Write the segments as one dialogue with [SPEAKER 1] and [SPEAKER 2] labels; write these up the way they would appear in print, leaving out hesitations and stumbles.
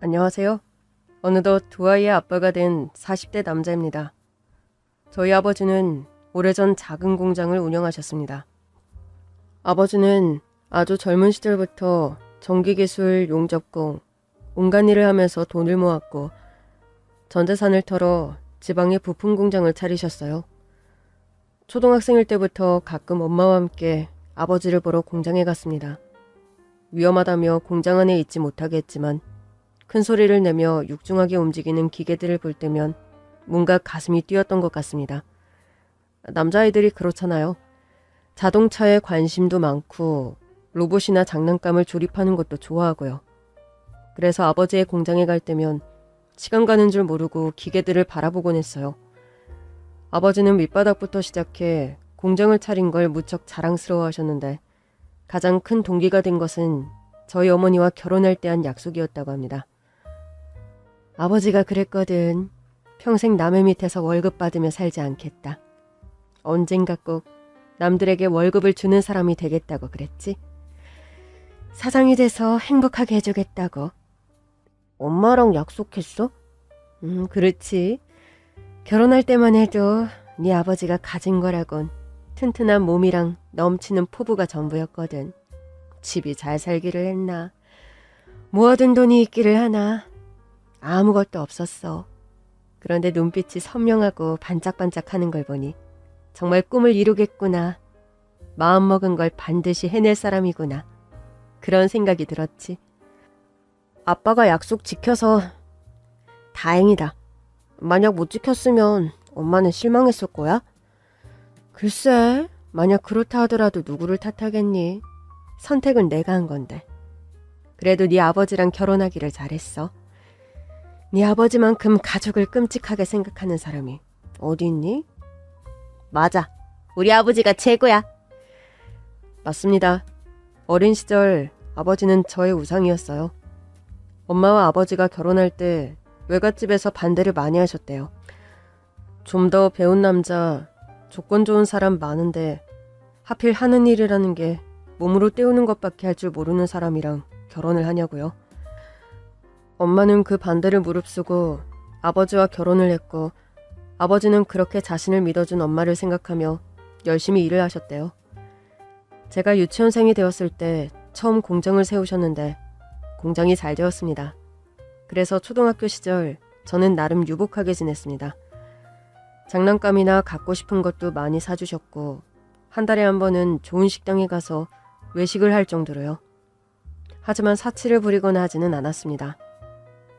[SPEAKER 1] 안녕하세요. 어느덧 두 아이의 아빠가 된 40대 남자입니다. 저희 아버지는 오래전 작은 공장을 운영하셨습니다. 아버지는 아주 젊은 시절부터 전기기술, 용접공, 온갖 일을 하면서 돈을 모았고 전 재산을 털어 지방에 부품 공장을 차리셨어요. 초등학생일 때부터 가끔 엄마와 함께 아버지를 보러 공장에 갔습니다. 위험하다며 공장 안에 있지 못하게 했지만 큰 소리를 내며 육중하게 움직이는 기계들을 볼 때면 뭔가 가슴이 뛰었던 것 같습니다. 남자아이들이 그렇잖아요. 자동차에 관심도 많고 로봇이나 장난감을 조립하는 것도 좋아하고요. 그래서 아버지의 공장에 갈 때면 시간 가는 줄 모르고 기계들을 바라보곤 했어요. 아버지는 밑바닥부터 시작해 공장을 차린 걸 무척 자랑스러워 하셨는데 가장 큰 동기가 된 것은 저희 어머니와 결혼할 때 한 약속이었다고 합니다. 아버지가 그랬거든. 평생 남의 밑에서 월급 받으며 살지 않겠다. 언젠가 꼭 남들에게 월급을 주는 사람이 되겠다고 그랬지. 사장이 돼서 행복하게 해주겠다고. 엄마랑 약속했어? 그렇지. 결혼할 때만 해도 네 아버지가 가진 거라곤 튼튼한 몸이랑 넘치는 포부가 전부였거든. 집이 잘 살기를 했나. 모아둔 돈이 있기를 하나. 아무것도 없었어. 그런데 눈빛이 선명하고 반짝반짝하는 걸 보니 정말 꿈을 이루겠구나. 마음먹은 걸 반드시 해낼 사람이구나. 그런 생각이 들었지. 아빠가 약속 지켜서 다행이다. 만약 못 지켰으면 엄마는 실망했을 거야? 글쎄, 만약 그렇다 하더라도 누구를 탓하겠니? 선택은 내가 한 건데. 그래도 네 아버지랑 결혼하기를 잘했어. 네 아버지만큼 가족을 끔찍하게 생각하는 사람이 어디 있니? 맞아. 우리 아버지가 최고야. 맞습니다. 어린 시절 아버지는 저의 우상이었어요. 엄마와 아버지가 결혼할 때 외갓집에서 반대를 많이 하셨대요. 좀 더 배운 남자, 조건 좋은 사람 많은데 하필 하는 일이라는 게 몸으로 때우는 것밖에 할 줄 모르는 사람이랑 결혼을 하냐고요. 엄마는 그 반대를 무릅쓰고 아버지와 결혼을 했고 아버지는 그렇게 자신을 믿어준 엄마를 생각하며 열심히 일을 하셨대요. 제가 유치원생이 되었을 때 처음 공장을 세우셨는데 공장이 잘 되었습니다. 그래서 초등학교 시절 저는 나름 유복하게 지냈습니다. 장난감이나 갖고 싶은 것도 많이 사주셨고 한 달에 한 번은 좋은 식당에 가서 외식을 할 정도로요. 하지만 사치를 부리거나 하지는 않았습니다.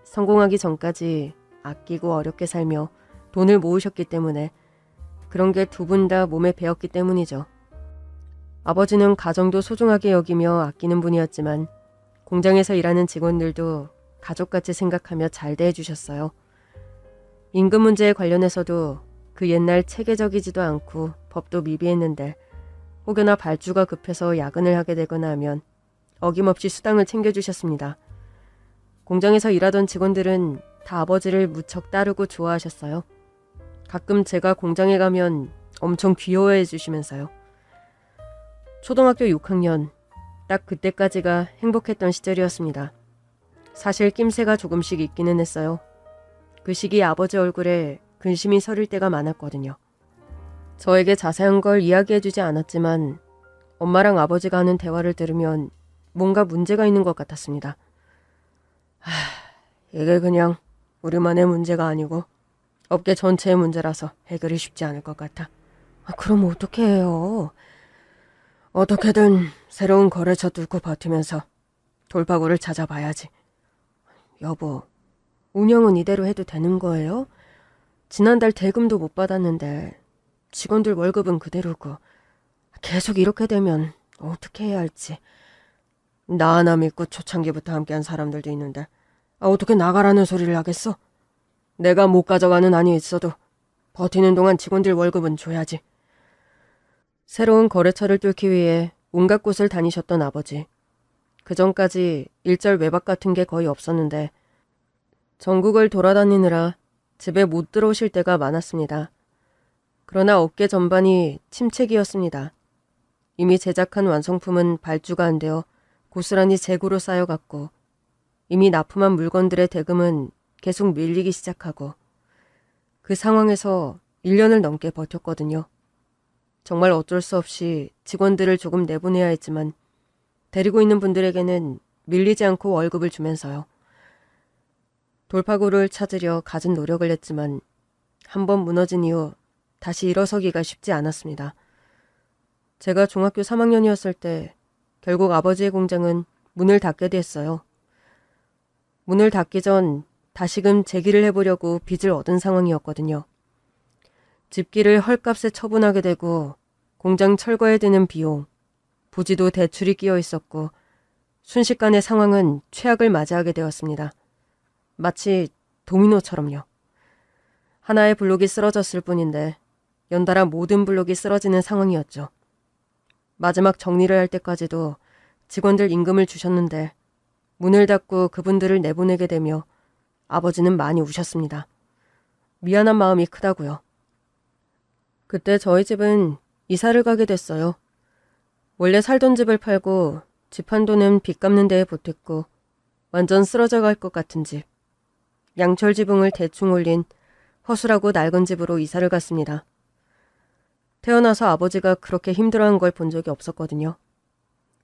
[SPEAKER 1] 성공하기 전까지 아끼고 어렵게 살며 돈을 모으셨기 때문에 그런 게 두 분 다 몸에 배었기 때문이죠. 아버지는 가정도 소중하게 여기며 아끼는 분이었지만 공장에서 일하는 직원들도 가족같이 생각하며 잘 대해주셨어요. 임금 문제에 관련해서도 그 옛날 체계적이지도 않고 법도 미비했는데 혹여나 발주가 급해서 야근을 하게 되거나 하면 어김없이 수당을 챙겨주셨습니다. 공장에서 일하던 직원들은 다 아버지를 무척 따르고 좋아하셨어요. 가끔 제가 공장에 가면 엄청 귀여워해 주시면서요. 초등학교 6학년, 딱 그때까지가 행복했던 시절이었습니다. 사실 낌새가 조금씩 있기는 했어요. 그 시기 아버지 얼굴에 근심이 서릴 때가 많았거든요. 저에게 자세한 걸 이야기해주지 않았지만 엄마랑 아버지가 하는 대화를 들으면 뭔가 문제가 있는 것 같았습니다. 이게 그냥 우리만의 문제가 아니고 업계 전체의 문제라서 해결이 쉽지 않을 것 같아. 그럼 어떻게 해요? 어떻게든 새로운 거래처 뚫고 버티면서 돌파구를 찾아봐야지. 여보, 운영은 이대로 해도 되는 거예요? 지난달 대금도 못 받았는데 직원들 월급은 그대로고 계속 이렇게 되면 어떻게 해야 할지. 나 하나 믿고 초창기부터 함께한 사람들도 있는데 어떻게 나가라는 소리를 하겠어? 내가 못 가져가는 한이 있어도 버티는 동안 직원들 월급은 줘야지. 새로운 거래처를 뚫기 위해 온갖 곳을 다니셨던 아버지. 그전까지 일절 외박 같은 게 거의 없었는데 전국을 돌아다니느라 집에 못 들어오실 때가 많았습니다. 그러나 업계 전반이 침체기였습니다. 이미 제작한 완성품은 발주가 안 되어 고스란히 재고로 쌓여갔고 이미 납품한 물건들의 대금은 계속 밀리기 시작하고 그 상황에서 1년을 넘게 버텼거든요. 정말 어쩔 수 없이 직원들을 조금 내보내야 했지만 데리고 있는 분들에게는 밀리지 않고 월급을 주면서요. 돌파구를 찾으려 갖은 노력을 했지만 한번 무너진 이후 다시 일어서기가 쉽지 않았습니다. 제가 중학교 3학년이었을 때 결국 아버지의 공장은 문을 닫게 됐어요. 문을 닫기 전 다시금 재기를 해보려고 빚을 얻은 상황이었거든요. 집기를 헐값에 처분하게 되고 공장 철거에 드는 비용, 부지도 대출이 끼어 있었고 순식간에 상황은 최악을 맞이하게 되었습니다. 마치 도미노처럼요. 하나의 블록이 쓰러졌을 뿐인데 연달아 모든 블록이 쓰러지는 상황이었죠. 마지막 정리를 할 때까지도 직원들 임금을 주셨는데 문을 닫고 그분들을 내보내게 되며 아버지는 많이 우셨습니다. 미안한 마음이 크다고요. 그때 저희 집은 이사를 가게 됐어요. 원래 살던 집을 팔고 집 한 돈은 빚 갚는 데에 보탰고 완전 쓰러져 갈 것 같은 집. 양철 지붕을 대충 올린 허술하고 낡은 집으로 이사를 갔습니다. 태어나서 아버지가 그렇게 힘들어한 걸 본 적이 없었거든요.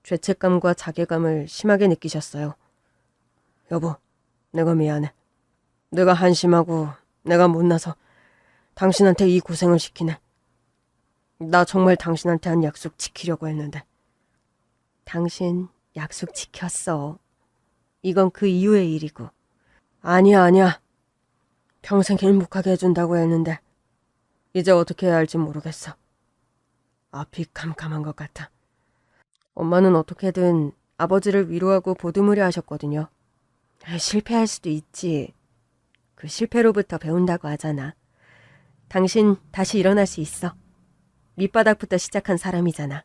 [SPEAKER 1] 죄책감과 자괴감을 심하게 느끼셨어요. 여보, 내가 미안해. 내가 한심하고 내가 못나서 당신한테 이 고생을 시키네. 나 정말 당신한테 한 약속 지키려고 했는데. 당신 약속 지켰어. 이건 그 이후의 일이고. 아니야. 평생 행복하게 해준다고 했는데 이제 어떻게 해야 할지 모르겠어. 앞이 캄캄한 것 같아. 엄마는 어떻게든 아버지를 위로하고 보듬으려 하셨거든요. 실패할 수도 있지. 그 실패로부터 배운다고 하잖아. 당신 다시 일어날 수 있어. 밑바닥부터 시작한 사람이잖아.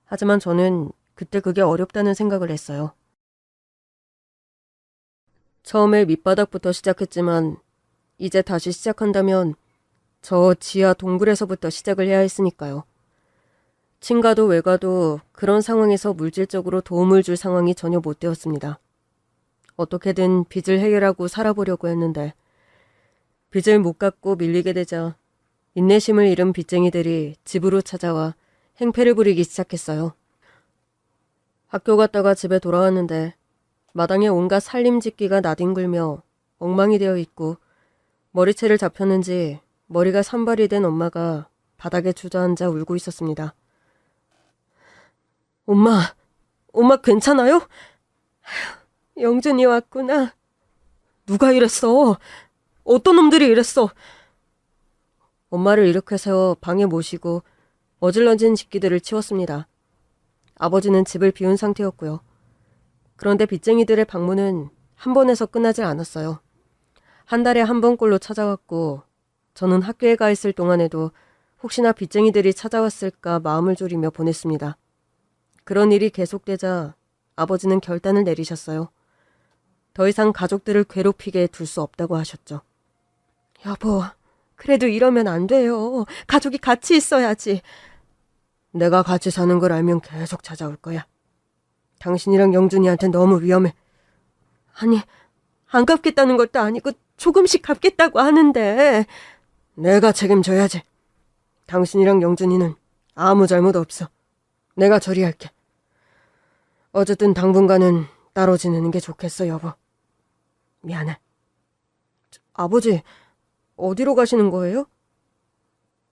[SPEAKER 1] 하지만 저는 그때 그게 어렵다는 생각을 했어요. 처음에 밑바닥부터 시작했지만 이제 다시 시작한다면 저 지하 동굴에서부터 시작을 해야 했으니까요. 친가도 외가도 그런 상황에서 물질적으로 도움을 줄 상황이 전혀 못 되었습니다. 어떻게든 빚을 해결하고 살아보려고 했는데 빚을 못 갚고 밀리게 되자 인내심을 잃은 빚쟁이들이 집으로 찾아와 행패를 부리기 시작했어요. 학교 갔다가 집에 돌아왔는데 마당에 온갖 살림집기가 나뒹굴며 엉망이 되어 있고 머리채를 잡혔는지 머리가 산발이 된 엄마가 바닥에 주저앉아 울고 있었습니다. 엄마 괜찮아요? 영준이 왔구나. 누가 이랬어? 어떤 놈들이 이랬어? 엄마를 일으켜 세워 방에 모시고 어질러진 집기들을 치웠습니다. 아버지는 집을 비운 상태였고요. 그런데 빚쟁이들의 방문은 한 번에서 끝나질 않았어요. 한 달에 한 번꼴로 찾아왔고 저는 학교에 가 있을 동안에도 혹시나 빚쟁이들이 찾아왔을까 마음을 졸이며 보냈습니다. 그런 일이 계속되자 아버지는 결단을 내리셨어요. 더 이상 가족들을 괴롭히게 둘 수 없다고 하셨죠. 여보, 그래도 이러면 안 돼요. 가족이 같이 있어야지. 내가 같이 사는 걸 알면 계속 찾아올 거야. 당신이랑 영준이한테 너무 위험해. 아니, 안 갚겠다는 것도 아니고 조금씩 갚겠다고 하는데. 내가 책임져야지. 당신이랑 영준이는 아무 잘못 없어. 내가 처리할게. 어쨌든 당분간은 따로 지내는 게 좋겠어, 여보. 미안해. 아버지, 어디로 가시는 거예요?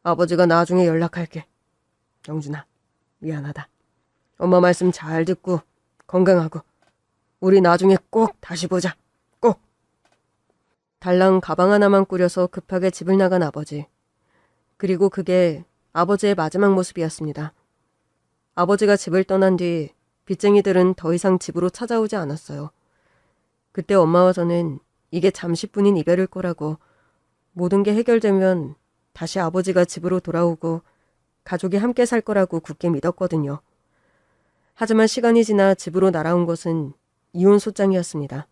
[SPEAKER 1] 아버지가 나중에 연락할게. 영준아, 미안하다. 엄마 말씀 잘 듣고 건강하고 우리 나중에 꼭 다시 보자. 꼭. 달랑 가방 하나만 꾸려서 급하게 집을 나간 아버지. 그리고 그게 아버지의 마지막 모습이었습니다. 아버지가 집을 떠난 뒤 빚쟁이들은 더 이상 집으로 찾아오지 않았어요. 그때 엄마와 저는 이게 잠시뿐인 이별일 거라고, 모든 게 해결되면 다시 아버지가 집으로 돌아오고 가족이 함께 살 거라고 굳게 믿었거든요. 하지만 시간이 지나 집으로 날아온 것은 이혼 소장이었습니다.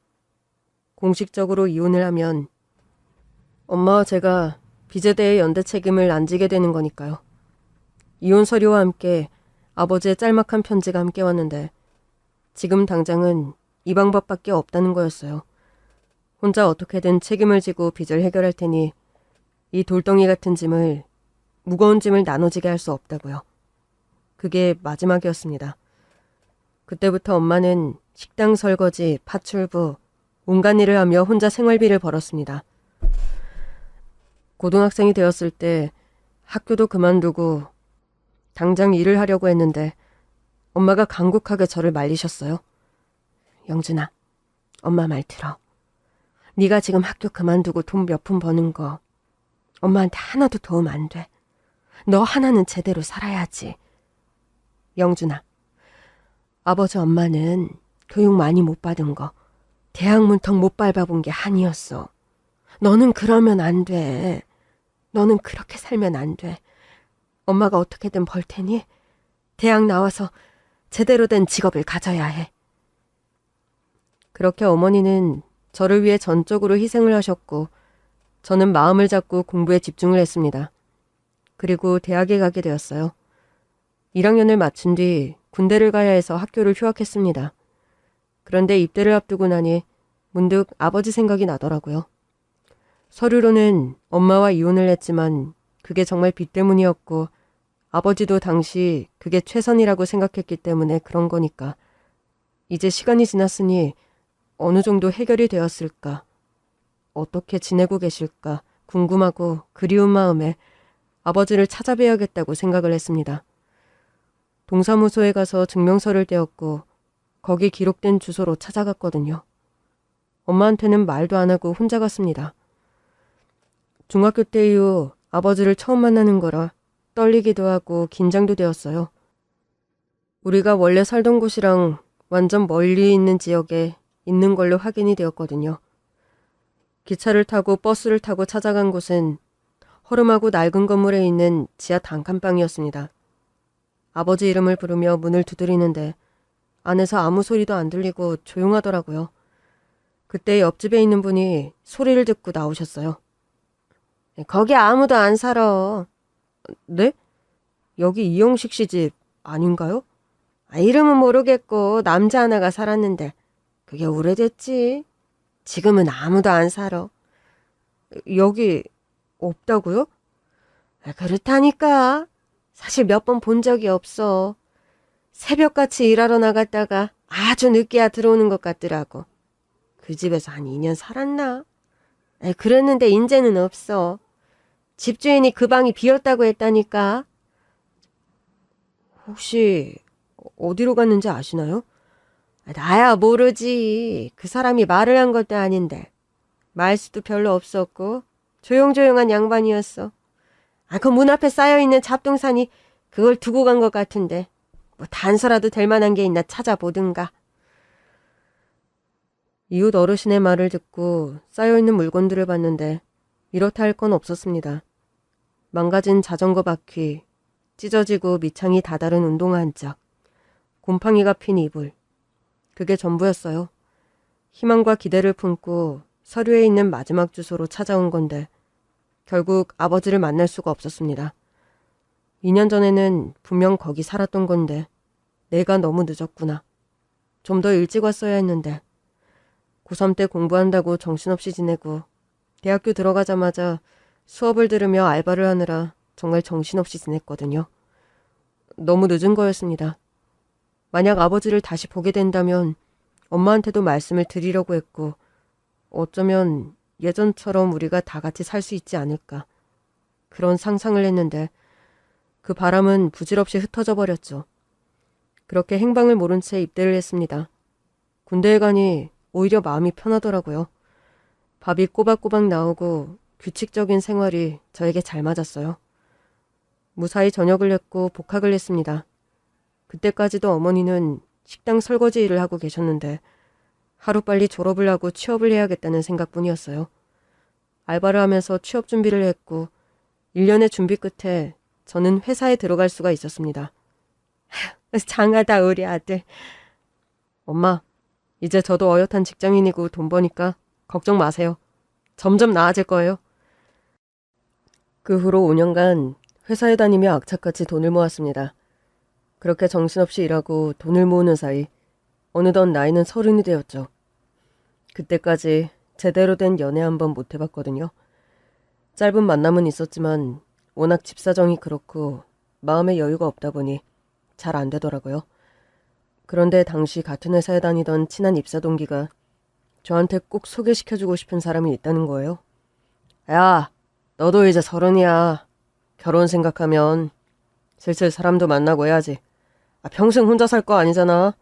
[SPEAKER 1] 공식적으로 이혼을 하면 엄마와 제가 빚에 대해 연대 책임을 안 지게 되는 거니까요. 이혼 서류와 함께 아버지의 짤막한 편지가 함께 왔는데 지금 당장은 이 방법밖에 없다는 거였어요. 혼자 어떻게든 책임을 지고 빚을 해결할 테니 이 돌덩이 같은 짐을, 무거운 짐을 나눠지게 할 수 없다고요. 그게 마지막이었습니다. 그때부터 엄마는 식당 설거지, 파출부, 온갖 일을 하며 혼자 생활비를 벌었습니다. 고등학생이 되었을 때 학교도 그만두고 당장 일을 하려고 했는데 엄마가 간곡하게 저를 말리셨어요. 영준아, 엄마 말 들어. 네가 지금 학교 그만두고 돈 몇 푼 버는 거 엄마한테 하나도 도움 안 돼. 너 하나는 제대로 살아야지. 영준아, 아버지 엄마는 교육 많이 못 받은 거 대학 문턱 못 밟아본 게 한이었어. 너는 그러면 안 돼. 너는 그렇게 살면 안 돼. 엄마가 어떻게든 벌 테니 대학 나와서 제대로 된 직업을 가져야 해. 그렇게 어머니는 저를 위해 전적으로 희생을 하셨고 저는 마음을 잡고 공부에 집중을 했습니다. 그리고 대학에 가게 되었어요. 1학년을 마친 뒤 군대를 가야 해서 학교를 휴학했습니다. 그런데 입대를 앞두고 나니 문득 아버지 생각이 나더라고요. 서류로는 엄마와 이혼을 했지만 그게 정말 빚 때문이었고 아버지도 당시 그게 최선이라고 생각했기 때문에 그런 거니까 이제 시간이 지났으니 어느 정도 해결이 되었을까, 어떻게 지내고 계실까 궁금하고 그리운 마음에 아버지를 찾아뵈야겠다고 생각을 했습니다. 동사무소에 가서 증명서를 떼었고 거기 기록된 주소로 찾아갔거든요. 엄마한테는 말도 안 하고 혼자 갔습니다. 중학교 때 이후 아버지를 처음 만나는 거라 떨리기도 하고 긴장도 되었어요. 우리가 원래 살던 곳이랑 완전 멀리 있는 지역에 있는 걸로 확인이 되었거든요. 기차를 타고 버스를 타고 찾아간 곳은 허름하고 낡은 건물에 있는 지하 단칸방이었습니다. 아버지 이름을 부르며 문을 두드리는데 안에서 아무 소리도 안 들리고 조용하더라고요. 그때 옆집에 있는 분이 소리를 듣고 나오셨어요. 거기 아무도 안 살아. 네? 여기 이영식 씨 집 아닌가요? 이름은 모르겠고 남자 하나가 살았는데 그게 오래됐지. 지금은 아무도 안 살아. 여기 없다고요? 그렇다니까. 사실 몇 번 본 적이 없어. 새벽같이 일하러 나갔다가 아주 늦게야 들어오는 것 같더라고. 그 집에서 한 2년 살았나? 그랬는데 인제는 없어. 집주인이 그 방이 비었다고 했다니까. 혹시 어디로 갔는지 아시나요? 나야 모르지. 그 사람이 말을 한 것도 아닌데. 말수도 별로 없었고 조용조용한 양반이었어. 그 문 앞에 쌓여있는 잡동사니 그걸 두고 간 것 같은데 뭐 단서라도 될 만한 게 있나 찾아보든가. 이웃 어르신의 말을 듣고 쌓여있는 물건들을 봤는데 이렇다 할 건 없었습니다. 망가진 자전거 바퀴, 찢어지고 밑창이 다다른 운동화 한 짝, 곰팡이가 핀 이불. 그게 전부였어요. 희망과 기대를 품고 서류에 있는 마지막 주소로 찾아온 건데 결국 아버지를 만날 수가 없었습니다. 2년 전에는 분명 거기 살았던 건데 내가 너무 늦었구나. 좀 더 일찍 왔어야 했는데. 고3 때 공부한다고 정신없이 지내고 대학교 들어가자마자 수업을 들으며 알바를 하느라 정말 정신없이 지냈거든요. 너무 늦은 거였습니다. 만약 아버지를 다시 보게 된다면 엄마한테도 말씀을 드리려고 했고 어쩌면 예전처럼 우리가 다 같이 살 수 있지 않을까. 그런 상상을 했는데 그 바람은 부질없이 흩어져 버렸죠. 그렇게 행방을 모른 채 입대를 했습니다. 군대에 가니 오히려 마음이 편하더라고요. 밥이 꼬박꼬박 나오고 규칙적인 생활이 저에게 잘 맞았어요. 무사히 전역을 했고 복학을 했습니다. 그때까지도 어머니는 식당 설거지 일을 하고 계셨는데 하루빨리 졸업을 하고 취업을 해야겠다는 생각뿐이었어요. 알바를 하면서 취업 준비를 했고 1년의 준비 끝에 저는 회사에 들어갈 수가 있었습니다. 장하다 우리 아들. 엄마, 이제 저도 어엿한 직장인이고 돈 버니까 걱정 마세요. 점점 나아질 거예요. 그 후로 5년간 회사에 다니며 악착같이 돈을 모았습니다. 그렇게 정신없이 일하고 돈을 모으는 사이 어느덧 나이는 30이 되었죠. 그때까지 제대로 된 연애 한번 못 해봤거든요. 짧은 만남은 있었지만 워낙 집 사정이 그렇고 마음의 여유가 없다 보니 잘 안 되더라고요. 그런데 당시 같은 회사에 다니던 친한 입사 동기가 저한테 꼭 소개시켜주고 싶은 사람이 있다는 거예요. 야, 너도 이제 30이야. 결혼 생각하면 슬슬 사람도 만나고 해야지. 평생 혼자 살 거 아니잖아.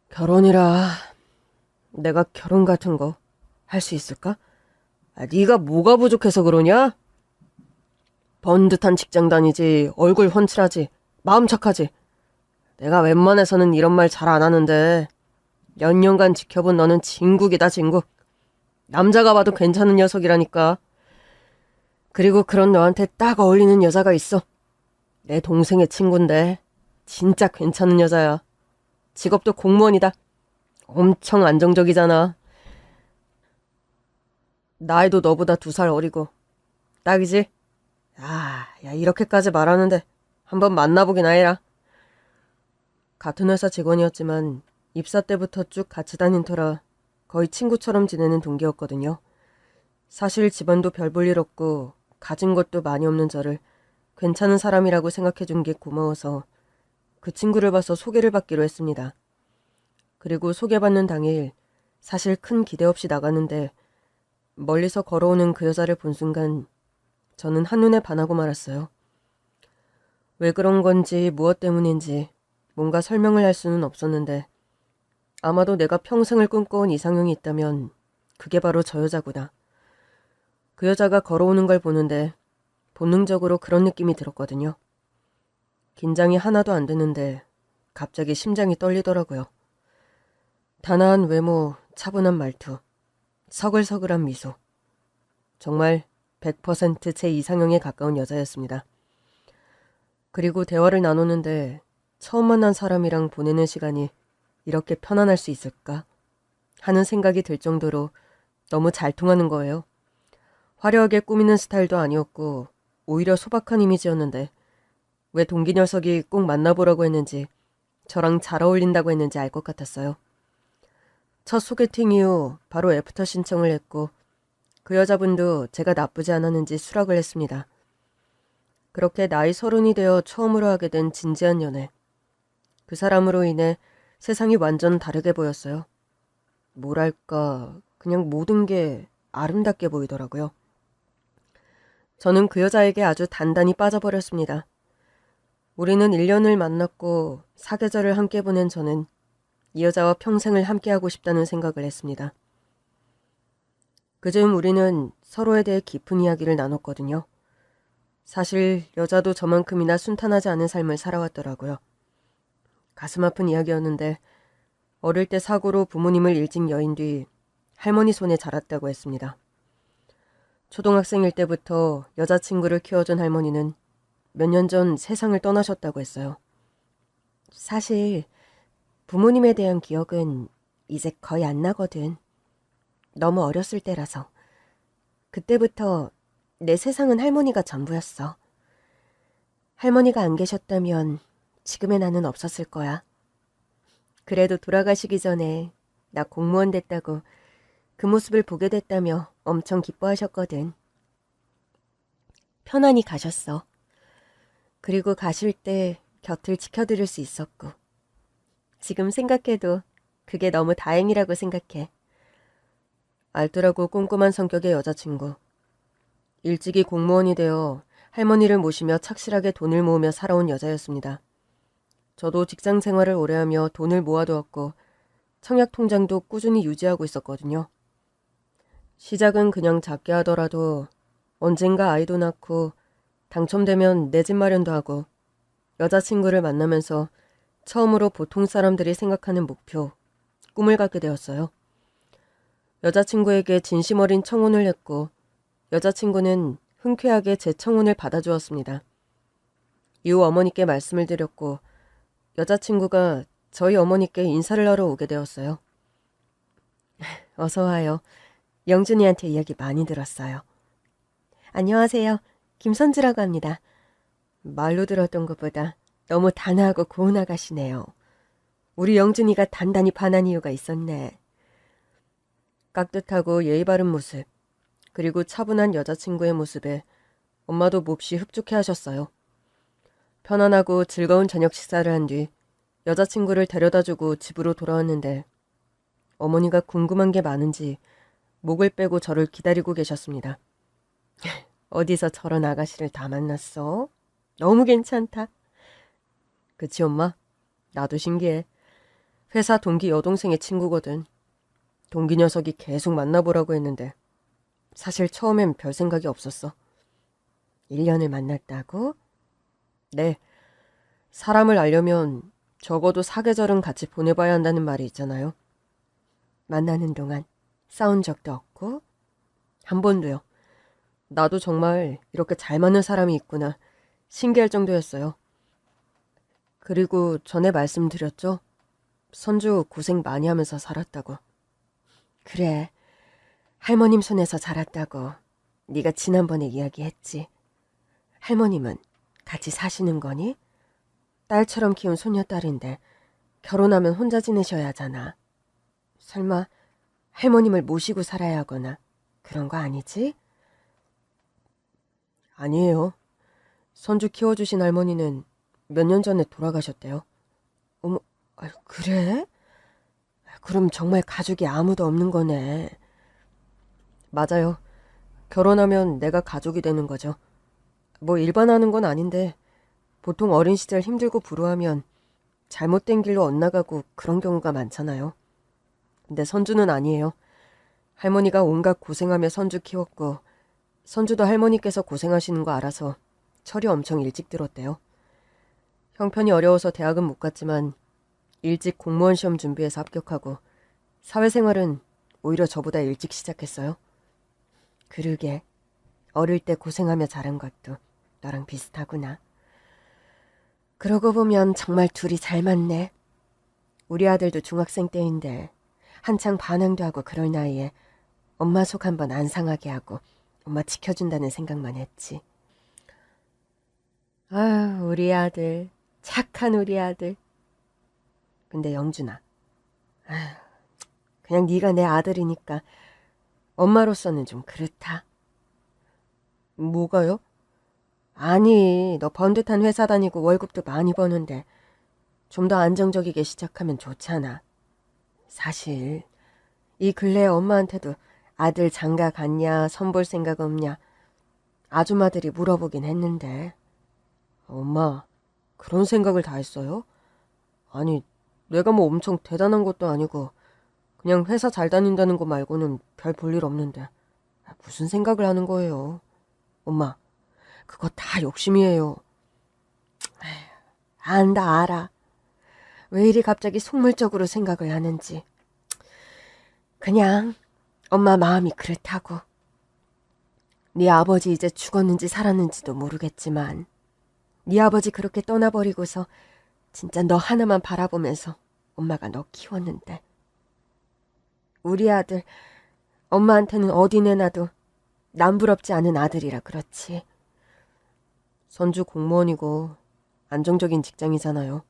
[SPEAKER 1] 결혼이라 내가 결혼 같은 거 할 수 있을까? 네가 뭐가 부족해서 그러냐? 번듯한 직장 다니지, 얼굴 훤칠하지, 마음 착하지. 내가 웬만해서는 이런 말 잘 안 하는데 몇 년간 지켜본 너는 진국이다, 진국. 남자가 봐도 괜찮은 녀석이라니까. 그리고 그런 너한테 딱 어울리는 여자가 있어. 내 동생의 친구인데 진짜 괜찮은 여자야. 직업도 공무원이다. 엄청 안정적이잖아. 나이도 너보다 2살 어리고. 딱이지? 야, 이렇게까지 말하는데 한번 만나보긴 해라. 같은 회사 직원이었지만 입사 때부터 쭉 같이 다닌 터라 거의 친구처럼 지내는 동기였거든요. 사실 집안도 별 볼 일 없고 가진 것도 많이 없는 저를 괜찮은 사람이라고 생각해준 게 고마워서 그 친구를 봐서 소개를 받기로 했습니다. 그리고 소개받는 당일 사실 큰 기대 없이 나갔는데 멀리서 걸어오는 그 여자를 본 순간 저는 한눈에 반하고 말았어요. 왜 그런 건지 무엇 때문인지 뭔가 설명을 할 수는 없었는데 아마도 내가 평생을 꿈꿔온 이상형이 있다면 그게 바로 저 여자구나. 그 여자가 걸어오는 걸 보는데 본능적으로 그런 느낌이 들었거든요. 긴장이 하나도 안 되는데 갑자기 심장이 떨리더라고요. 단아한 외모, 차분한 말투, 서글서글한 미소. 정말 100% 제 이상형에 가까운 여자였습니다. 그리고 대화를 나누는데 처음 만난 사람이랑 보내는 시간이 이렇게 편안할 수 있을까 하는 생각이 들 정도로 너무 잘 통하는 거예요. 화려하게 꾸미는 스타일도 아니었고 오히려 소박한 이미지였는데 왜 동기 녀석이 꼭 만나보라고 했는지 저랑 잘 어울린다고 했는지 알 것 같았어요. 첫 소개팅 이후 바로 애프터 신청을 했고 그 여자분도 제가 나쁘지 않았는지 수락을 했습니다. 그렇게 나이 30이 되어 처음으로 하게 된 진지한 연애. 그 사람으로 인해 세상이 완전 다르게 보였어요. 뭐랄까, 그냥 모든 게 아름답게 보이더라고요. 저는 그 여자에게 아주 단단히 빠져버렸습니다. 우리는 1년을 만났고 사계절을 함께 보낸 저는 이 여자와 평생을 함께하고 싶다는 생각을 했습니다. 그즈음 우리는 서로에 대해 깊은 이야기를 나눴거든요. 사실 여자도 저만큼이나 순탄하지 않은 삶을 살아왔더라고요. 가슴 아픈 이야기였는데 어릴 때 사고로 부모님을 일찍 여인 뒤 할머니 손에 자랐다고 했습니다. 초등학생일 때부터 여자친구를 키워준 할머니는 몇 년 전 세상을 떠나셨다고 했어요. 사실 부모님에 대한 기억은 이제 거의 안 나거든. 너무 어렸을 때라서. 그때부터 내 세상은 할머니가 전부였어. 할머니가 안 계셨다면 지금의 나는 없었을 거야. 그래도 돌아가시기 전에 나 공무원 됐다고 그 모습을 보게 됐다며 엄청 기뻐하셨거든. 편안히 가셨어. 그리고 가실 때 곁을 지켜드릴 수 있었고. 지금 생각해도 그게 너무 다행이라고 생각해. 알뜰하고 꼼꼼한 성격의 여자친구. 일찍이 공무원이 되어 할머니를 모시며 착실하게 돈을 모으며 살아온 여자였습니다. 저도 직장 생활을 오래하며 돈을 모아두었고 청약 통장도 꾸준히 유지하고 있었거든요. 시작은 그냥 작게 하더라도 언젠가 아이도 낳고 당첨되면 내 집 마련도 하고 여자친구를 만나면서 처음으로 보통 사람들이 생각하는 목표, 꿈을 갖게 되었어요. 여자친구에게 진심 어린 청혼을 했고 여자친구는 흔쾌하게 제 청혼을 받아주었습니다. 이후 어머니께 말씀을 드렸고 여자친구가 저희 어머니께 인사를 하러 오게 되었어요. 어서 와요. 영준이한테 이야기 많이 들었어요. 안녕하세요. 김선주라고 합니다. 말로 들었던 것보다 너무 단아하고 고운 아가씨네요. 우리 영준이가 단단히 반한 이유가 있었네. 깍듯하고 예의 바른 모습, 그리고 차분한 여자친구의 모습에 엄마도 몹시 흡족해 하셨어요. 편안하고 즐거운 저녁 식사를 한 뒤 여자친구를 데려다주고 집으로 돌아왔는데 어머니가 궁금한 게 많은지 목을 빼고 저를 기다리고 계셨습니다. 어디서 저런 아가씨를 다 만났어? 너무 괜찮다. 그치 엄마? 나도 신기해. 회사 동기 여동생의 친구거든. 동기 녀석이 계속 만나보라고 했는데 사실 처음엔 별 생각이 없었어. 1년을 만났다고? 네. 사람을 알려면 적어도 사계절은 같이 보내봐야 한다는 말이 있잖아요. 만나는 동안 싸운 적도 없고? 한 번도요. 나도 정말 이렇게 잘 맞는 사람이 있구나 신기할 정도였어요. 그리고 전에 말씀드렸죠? 선주 고생 많이 하면서 살았다고. 그래, 할머님 손에서 자랐다고 네가 지난번에 이야기했지. 할머님은 같이 사시는 거니? 딸처럼 키운 손녀딸인데 결혼하면 혼자 지내셔야 하잖아. 설마 할머님을 모시고 살아야 하거나 그런 거 아니지? 아니에요. 손주 키워주신 할머니는 몇 년 전에 돌아가셨대요. 어머, 그래? 그럼 정말 가족이 아무도 없는 거네. 맞아요. 결혼하면 내가 가족이 되는 거죠. 뭐 일반하는 건 아닌데 보통 어린 시절 힘들고 불우하면 잘못된 길로 엇나가고 그런 경우가 많잖아요. 근데 선주는 아니에요. 할머니가 온갖 고생하며 선주 키웠고 선주도 할머니께서 고생하시는 거 알아서 철이 엄청 일찍 들었대요. 형편이 어려워서 대학은 못 갔지만 일찍 공무원 시험 준비해서 합격하고 사회생활은 오히려 저보다 일찍 시작했어요. 그러게 어릴 때 고생하며 자란 것도 너랑 비슷하구나. 그러고 보면 정말 둘이 잘 맞네. 우리 아들도 중학생 때인데 한창 반항도 하고 그럴 나이에 엄마 속 한번 안 상하게 하고 엄마 지켜준다는 생각만 했지. 아유, 우리 아들. 착한 우리 아들. 근데 영준아, 아유, 그냥 네가 내 아들이니까 엄마로서는 좀 그렇다. 뭐가요? 아니, 너 번듯한 회사 다니고 월급도 많이 버는데 좀 더 안정적이게 시작하면 좋잖아. 사실 이 근래에 엄마한테도 아들 장가 갔냐, 선볼 생각 없냐 아줌마들이 물어보긴 했는데. 엄마, 그런 생각을 다 했어요? 아니, 내가 뭐 엄청 대단한 것도 아니고 그냥 회사 잘 다닌다는 거 말고는 별 볼 일 없는데 무슨 생각을 하는 거예요? 엄마, 그거 다 욕심이에요. 안다 알아. 왜 이리 갑자기 속물적으로 생각을 하는지. 그냥 엄마 마음이 그렇다고. 네 아버지 이제 죽었는지 살았는지도 모르겠지만 네 아버지 그렇게 떠나버리고서 진짜 너 하나만 바라보면서 엄마가 너 키웠는데 우리 아들 엄마한테는 어디 내놔도 남부럽지 않은 아들이라 그렇지. 선주 공무원이고 안정적인 직장이잖아요.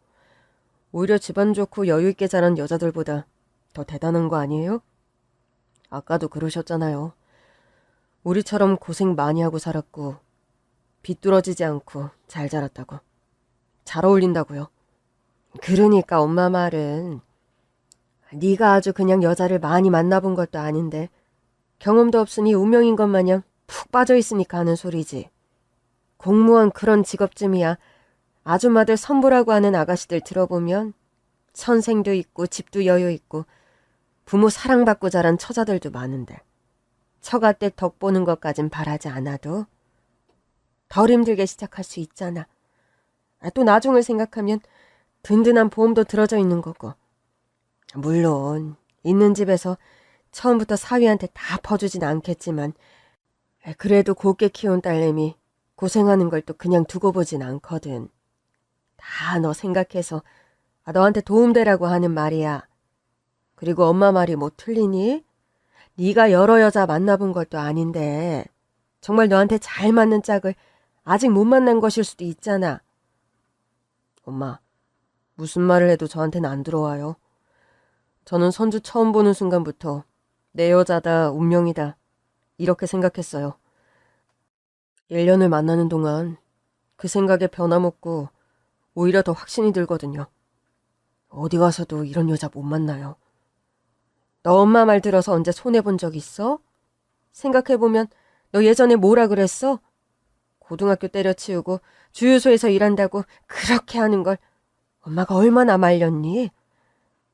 [SPEAKER 1] 오히려 집안 좋고 여유 있게 자란 여자들보다 더 대단한 거 아니에요? 아까도 그러셨잖아요. 우리처럼 고생 많이 하고 살았고 비뚤어지지 않고 잘 자랐다고. 잘 어울린다고요. 그러니까 엄마 말은 네가 아주 그냥 여자를 많이 만나본 것도 아닌데 경험도 없으니 운명인 것 마냥 푹 빠져있으니까 하는 소리지. 공무원 그런 직업쯤이야 아줌마들 선보라고 하는 아가씨들 들어보면 선생도 있고 집도 여유 있고 부모 사랑받고 자란 처자들도 많은데 처가댁 덕 보는 것까진 바라지 않아도 덜 힘들게 시작할 수 있잖아. 또 나중을 생각하면 든든한 보험도 들어져 있는 거고. 물론 있는 집에서 처음부터 사위한테 다 퍼주진 않겠지만 그래도 곱게 키운 딸내미 고생하는 걸 또 그냥 두고 보진 않거든. 다 너 생각해서 너한테 도움되라고 하는 말이야. 그리고 엄마 말이 뭐 틀리니? 네가 여러 여자 만나본 것도 아닌데 정말 너한테 잘 맞는 짝을 아직 못 만난 것일 수도 있잖아. 엄마, 무슨 말을 해도 저한테는 안 들어와요. 저는 선주 처음 보는 순간부터 내 여자다, 운명이다 이렇게 생각했어요. 1년을 만나는 동안 그 생각에 변함없고 오히려 더 확신이 들거든요. 어디 가서도 이런 여자 못 만나요. 너 엄마 말 들어서 언제 손해본 적 있어? 생각해보면 너 예전에 뭐라 그랬어? 고등학교 때려치우고 주유소에서 일한다고 그렇게 하는 걸 엄마가 얼마나 말렸니?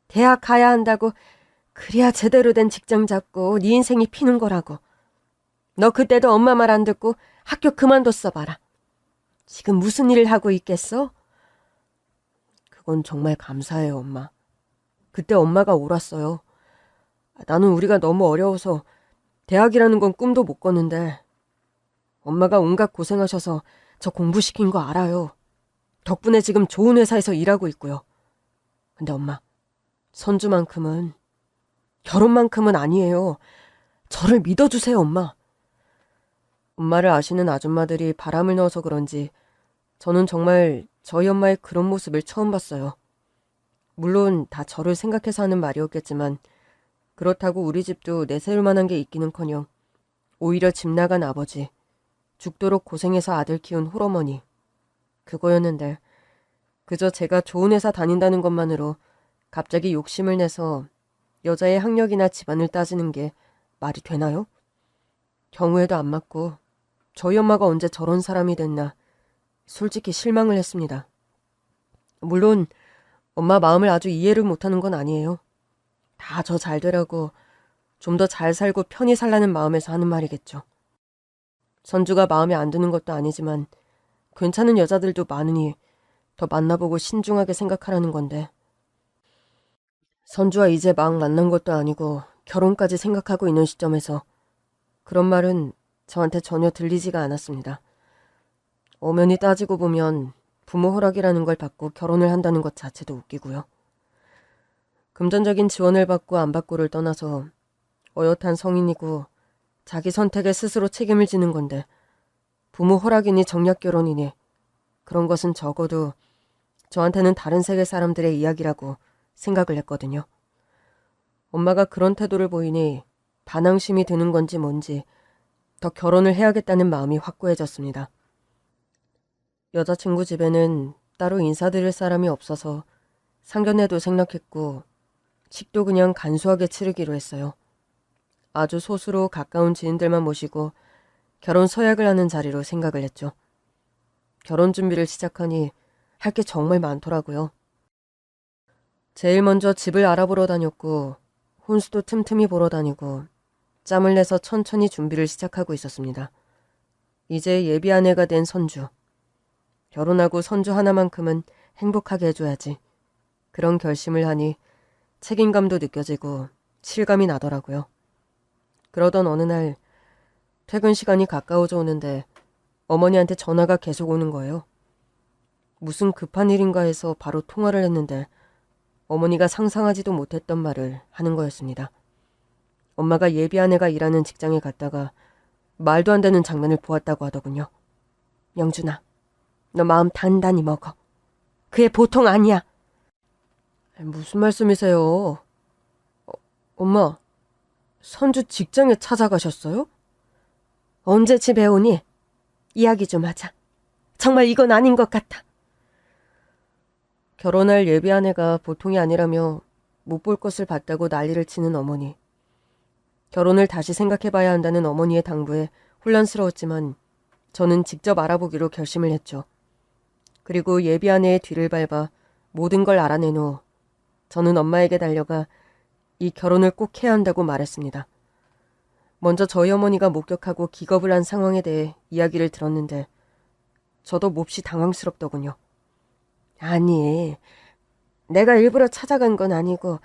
[SPEAKER 1] 대학 가야 한다고 그래야 제대로 된 직장 잡고 네 인생이 피는 거라고. 너 그때도 엄마 말 안 듣고 학교 그만뒀어 봐라. 지금 무슨 일을 하고 있겠어? 그건 정말 감사해요, 엄마. 그때 엄마가 옳았어요. 나는 우리가 너무 어려워서 대학이라는 건 꿈도 못 꿨는데 엄마가 온갖 고생하셔서 저 공부시킨 거 알아요. 덕분에 지금 좋은 회사에서 일하고 있고요. 근데 엄마, 선주만큼은, 결혼만큼은 아니에요. 저를 믿어주세요, 엄마. 엄마를 아시는 아줌마들이 바람을 넣어서 그런지 저는 정말 저희 엄마의 그런 모습을 처음 봤어요. 물론 다 저를 생각해서 하는 말이었겠지만 그렇다고 우리 집도 내세울 만한 게 있기는커녕 오히려 집 나간 아버지, 죽도록 고생해서 아들 키운 홀어머니, 그거였는데 그저 제가 좋은 회사 다닌다는 것만으로 갑자기 욕심을 내서 여자의 학력이나 집안을 따지는 게 말이 되나요? 경우에도 안 맞고 저희 엄마가 언제 저런 사람이 됐나 솔직히 실망을 했습니다. 물론 엄마 마음을 아주 이해를 못하는 건 아니에요. 다 저 잘 되라고 좀 더 잘 살고 편히 살라는 마음에서 하는 말이겠죠. 선주가 마음에 안 드는 것도 아니지만 괜찮은 여자들도 많으니 더 만나보고 신중하게 생각하라는 건데 선주와 이제 막 만난 것도 아니고 결혼까지 생각하고 있는 시점에서 그런 말은 저한테 전혀 들리지가 않았습니다. 엄연히 따지고 보면 부모 허락이라는 걸 받고 결혼을 한다는 것 자체도 웃기고요. 금전적인 지원을 받고 안 받고를 떠나서 어엿한 성인이고 자기 선택에 스스로 책임을 지는 건데 부모 허락이니 정략 결혼이니 그런 것은 적어도 저한테는 다른 세계 사람들의 이야기라고 생각을 했거든요. 엄마가 그런 태도를 보이니 반항심이 드는 건지 뭔지 더 결혼을 해야겠다는 마음이 확고해졌습니다. 여자친구 집에는 따로 인사드릴 사람이 없어서 상견례도 생략했고 식도 그냥 간소하게 치르기로 했어요. 아주 소수로 가까운 지인들만 모시고 결혼 서약을 하는 자리로 생각을 했죠. 결혼 준비를 시작하니 할 게 정말 많더라고요. 제일 먼저 집을 알아보러 다녔고 혼수도 틈틈이 보러 다니고 짬을 내서 천천히 준비를 시작하고 있었습니다. 이제 예비 아내가 된 선주. 결혼하고 선주 하나만큼은 행복하게 해줘야지. 그런 결심을 하니 책임감도 느껴지고 실감이 나더라고요. 그러던 어느 날 퇴근 시간이 가까워져 오는데 어머니한테 전화가 계속 오는 거예요. 무슨 급한 일인가 해서 바로 통화를 했는데 어머니가 상상하지도 못했던 말을 하는 거였습니다. 엄마가 예비 아내가 일하는 직장에 갔다가 말도 안 되는 장면을 보았다고 하더군요. 영준아, 너 마음 단단히 먹어. 그애 보통 아니야. 무슨 말씀이세요? 엄마, 선주 직장에 찾아가셨어요? 언제 집에 오니? 이야기 좀 하자. 정말 이건 아닌 것 같아. 결혼할 예비 아내가 보통이 아니라며 못 볼 것을 봤다고 난리를 치는 어머니. 결혼을 다시 생각해봐야 한다는 어머니의 당부에 혼란스러웠지만 저는 직접 알아보기로 결심을 했죠. 그리고 예비 아내의 뒤를 밟아 모든 걸 알아낸 후 저는 엄마에게 달려가 이 결혼을 꼭 해야 한다고 말했습니다. 먼저 저희 어머니가 목격하고 기겁을 한 상황에 대해 이야기를 들었는데 저도 몹시 당황스럽더군요. 아니, 내가 일부러 찾아간 건 아니고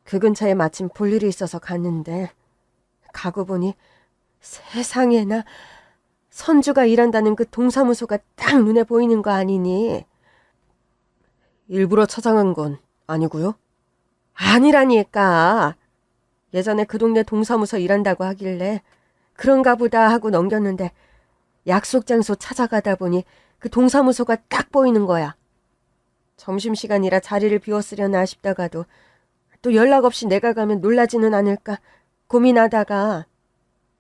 [SPEAKER 1] 그 근처에 마침 볼 일이 있어서 갔는데 가고 보니 세상에나 선주가 일한다는 그 동사무소가 딱 눈에 보이는 거 아니니? 일부러 찾아간 건 아니고요? 아니라니까. 예전에 그 동네 동사무소 일한다고 하길래 그런가 보다 하고 넘겼는데 약속 장소 찾아가다 보니 그 동사무소가 딱 보이는 거야. 점심시간이라 자리를 비웠으려나 싶다가도 또 연락 없이 내가 가면 놀라지는 않을까 고민하다가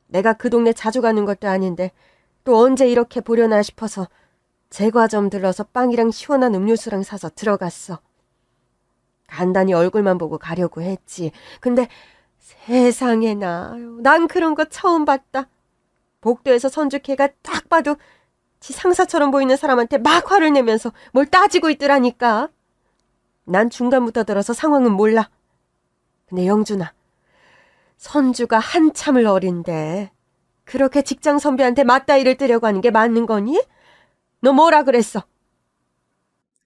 [SPEAKER 1] 내가 그 동네 자주 가는 것도 아닌데 또 언제 이렇게 보려나 싶어서 제과점 들러서 빵이랑 시원한 음료수랑 사서 들어갔어. 간단히 얼굴만 보고 가려고 했지. 근데 세상에나 난 그런 거 처음 봤다. 복도에서 선주걔가 딱 봐도 지 상사처럼 보이는 사람한테 막 화를 내면서 뭘 따지고 있더라니까. 난 중간부터 들어서 상황은 몰라. 근데 영준아, 선주가 한참을 어린데 그렇게 직장 선배한테 맞다이를 뜨려고 하는 게 맞는 거니? 너 뭐라 그랬어?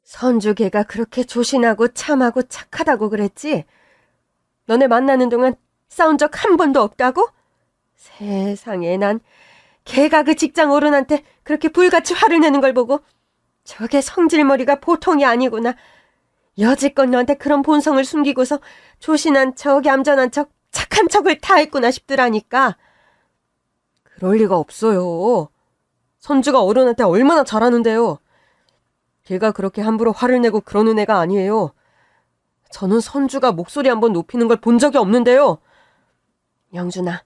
[SPEAKER 1] 선주 걔가 그렇게 조신하고 참하고 착하다고 그랬지? 너네 만나는 동안 싸운 적 한 번도 없다고? 세상에, 난 걔가 그 직장 어른한테 그렇게 불같이 화를 내는 걸 보고 저게 성질머리가 보통이 아니구나. 여지껏 너한테 그런 본성을 숨기고서 조신한 척, 얌전한 척, 착한 척을 다 했구나 싶더라니까. 그럴 리가 없어요. 선주가 어른한테 얼마나 잘하는데요. 걔가 그렇게 함부로 화를 내고 그러는 애가 아니에요. 저는 선주가 목소리 한번 높이는 걸 본 적이 없는데요. 영준아,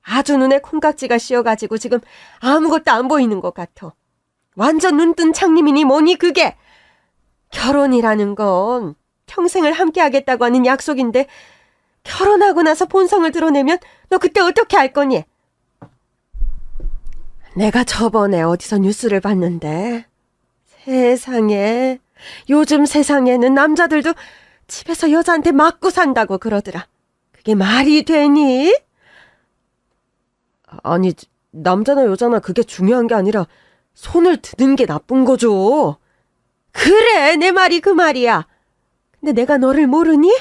[SPEAKER 1] 아주 눈에 콩깍지가 씌어가지고 지금 아무것도 안 보이는 것 같아. 완전 눈뜬 장님이니 뭐니 그게. 결혼이라는 건 평생을 함께 하겠다고 하는 약속인데 결혼하고 나서 본성을 드러내면 너 그때 어떻게 할 거니? 내가 저번에 어디서 뉴스를 봤는데 세상에, 요즘 세상에는 남자들도 집에서 여자한테 맞고 산다고 그러더라. 그게 말이 되니? 아니, 남자나 여자나 그게 중요한 게 아니라 손을 드는 게 나쁜 거죠. 그래, 내 말이 그 말이야. 근데 내가 너를 모르니?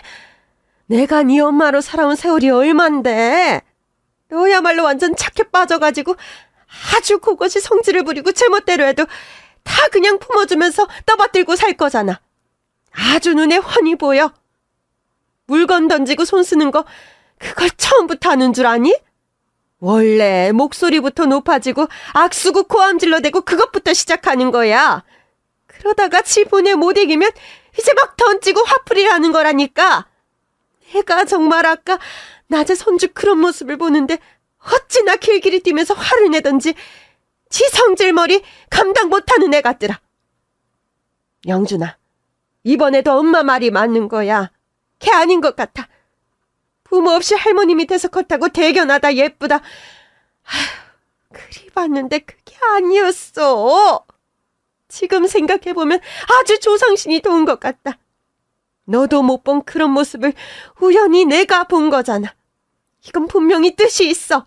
[SPEAKER 1] 내가 네 엄마로 살아온 세월이 얼만데. 너야말로 완전 착해 빠져가지고 아주 그것이 성질을 부리고 제멋대로 해도 다 그냥 품어주면서 떠받들고 살 거잖아. 아주 눈에 훤히 보여. 물건 던지고 손 쓰는 거 그걸 처음부터 하는 줄 아니? 원래 목소리부터 높아지고 악수고 고함질러 대고 그것부터 시작하는 거야. 그러다가 지분에 못 이기면 이제 막 던지고 화풀이를 하는 거라니까. 내가 정말 아까 낮에 선주 그런 모습을 보는데 어찌나 길길이 뛰면서 화를 내던지 지 성질머리 감당 못하는 애 같더라. 영준아, 이번에도 엄마 말이 맞는 거야. 걔 아닌 것 같아. 부모 없이 할머니 밑에서 컸다고 대견하다 예쁘다. 아휴, 그리 봤는데 그게 아니었어. 지금 생각해보면 아주 조상신이 도운 것 같다. 너도 못 본 그런 모습을 우연히 내가 본 거잖아. 이건 분명히 뜻이 있어.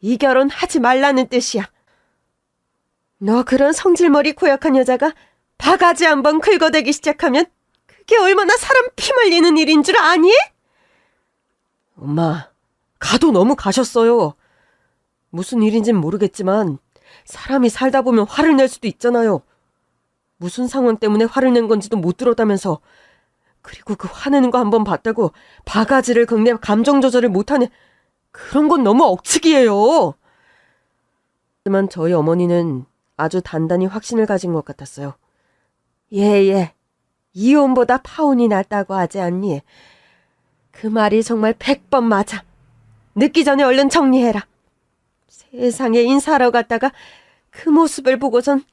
[SPEAKER 1] 이 결혼 하지 말라는 뜻이야. 너 그런 성질머리 고약한 여자가 바가지 한번 긁어대기 시작하면 그게 얼마나 사람 피 말리는 일인 줄 아니? 엄마, 가도 너무 가셨어요. 무슨 일인진 모르겠지만 사람이 살다 보면 화를 낼 수도 있잖아요. 무슨 상황 때문에 화를 낸 건지도 못 들었다면서. 그리고 그 화내는 거 한번 봤다고 바가지를 긁내 감정 조절을 못하네. 그런 건 너무 억측이에요. 하지만 저희 어머니는 아주 단단히 확신을 가진 것 같았어요. 예, 이혼보다 파혼이 낫다고 하지 않니? 그 말이 정말 100번 맞아. 늦기 전에 얼른 정리해라. 세상에, 인사하러 갔다가 그 모습을 보고선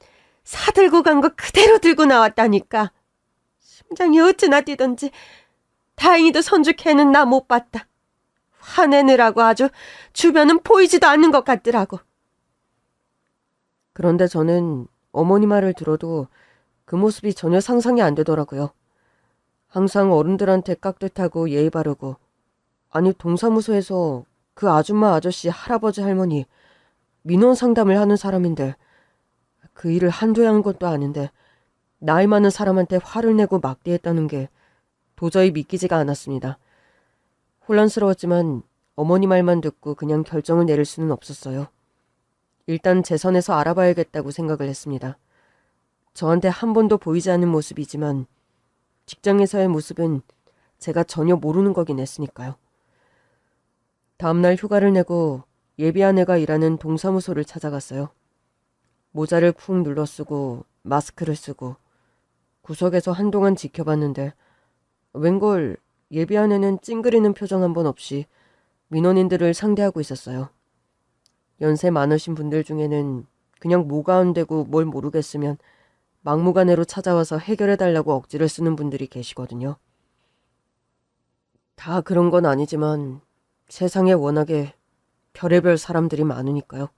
[SPEAKER 1] 사들고 간 거 그대로 들고 나왔다니까. 심장이 어찌나 뛰던지. 다행히도 선주캐는 나 못 봤다. 화내느라고 아주 주변은 보이지도 않는 것 같더라고. 그런데 저는 어머니 말을 들어도 그 모습이 전혀 상상이 안 되더라고요. 항상 어른들한테 깍듯하고 예의 바르고, 아니 동사무소에서 그 아줌마 아저씨 할아버지 할머니 민원 상담을 하는 사람인데 그 일을 한두 해 한 것도 아닌데 나이 많은 사람한테 화를 내고 막대했다는 게 도저히 믿기지가 않았습니다. 혼란스러웠지만 어머니 말만 듣고 그냥 결정을 내릴 수는 없었어요. 일단 제 선에서 알아봐야겠다고 생각을 했습니다. 저한테 한 번도 보이지 않는 모습이지만 직장에서의 모습은 제가 전혀 모르는 거긴 했으니까요. 다음날 휴가를 내고 예비 아내가 일하는 동사무소를 찾아갔어요. 모자를 쿵 눌러 쓰고 마스크를 쓰고 구석에서 한동안 지켜봤는데 웬걸 예비 아내는 찡그리는 표정 한 번 없이 민원인들을 상대하고 있었어요. 연세 많으신 분들 중에는 그냥 뭐가 안 되고 뭘 모르겠으면 막무가내로 찾아와서 해결해달라고 억지를 쓰는 분들이 계시거든요. 다 그런 건 아니지만 세상에 워낙에 별의별 사람들이 많으니까요.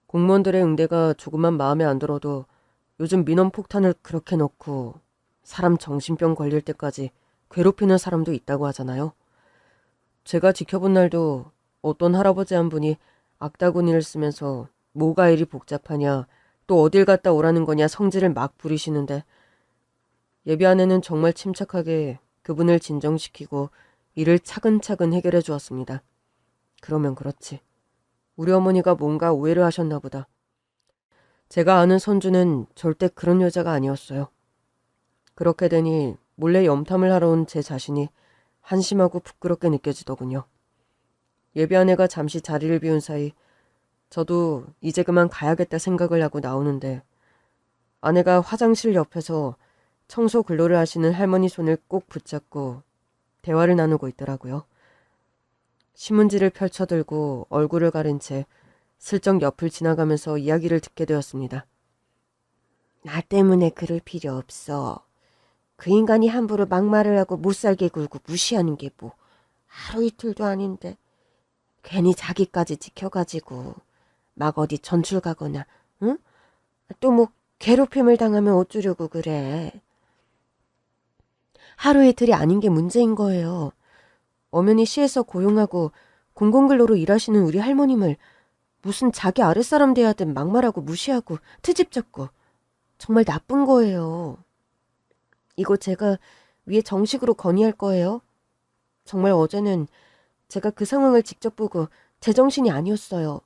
[SPEAKER 1] 공무원들의 응대가 조금만 마음에 안 들어도 요즘 민원 폭탄을 그렇게 넣고 사람 정신병 걸릴 때까지 괴롭히는 사람도 있다고 하잖아요. 제가 지켜본 날도 어떤 할아버지 한 분이 악다구니를 쓰면서 뭐가 이리 복잡하냐, 또 어딜 갔다 오라는 거냐 성질을 막 부리시는데 예비 아내는 정말 침착하게 그분을 진정시키고 일을 차근차근 해결해 주었습니다. 그러면 그렇지. 우리 어머니가 뭔가 오해를 하셨나 보다. 제가 아는 선주는 절대 그런 여자가 아니었어요. 그렇게 되니 몰래 염탐을 하러 온 제 자신이 한심하고 부끄럽게 느껴지더군요. 예비 아내가 잠시 자리를 비운 사이 저도 이제 그만 가야겠다 생각을 하고 나오는데 아내가 화장실 옆에서 청소 근로를 하시는 할머니 손을 꼭 붙잡고 대화를 나누고 있더라고요. 신문지를 펼쳐들고 얼굴을 가린 채 슬쩍 옆을 지나가면서 이야기를 듣게 되었습니다. 나 때문에 그럴 필요 없어. 그 인간이 함부로 막말을 하고 못살게 굴고 무시하는 게 뭐 하루 이틀도 아닌데 괜히 자기까지 지켜가지고 막 어디 전출 가거나 응? 또 뭐 괴롭힘을 당하면 어쩌려고 그래. 하루 이틀이 아닌 게 문제인 거예요. 엄연히 시에서 고용하고 공공근로로 일하시는 우리 할머님을 무슨 자기 아랫사람 대하듯 막말하고 무시하고 트집 잡고 정말 나쁜 거예요. 이거 제가 위에 정식으로 건의할 거예요. 정말 어제는 제가 그 상황을 직접 보고 제정신이 아니었어요.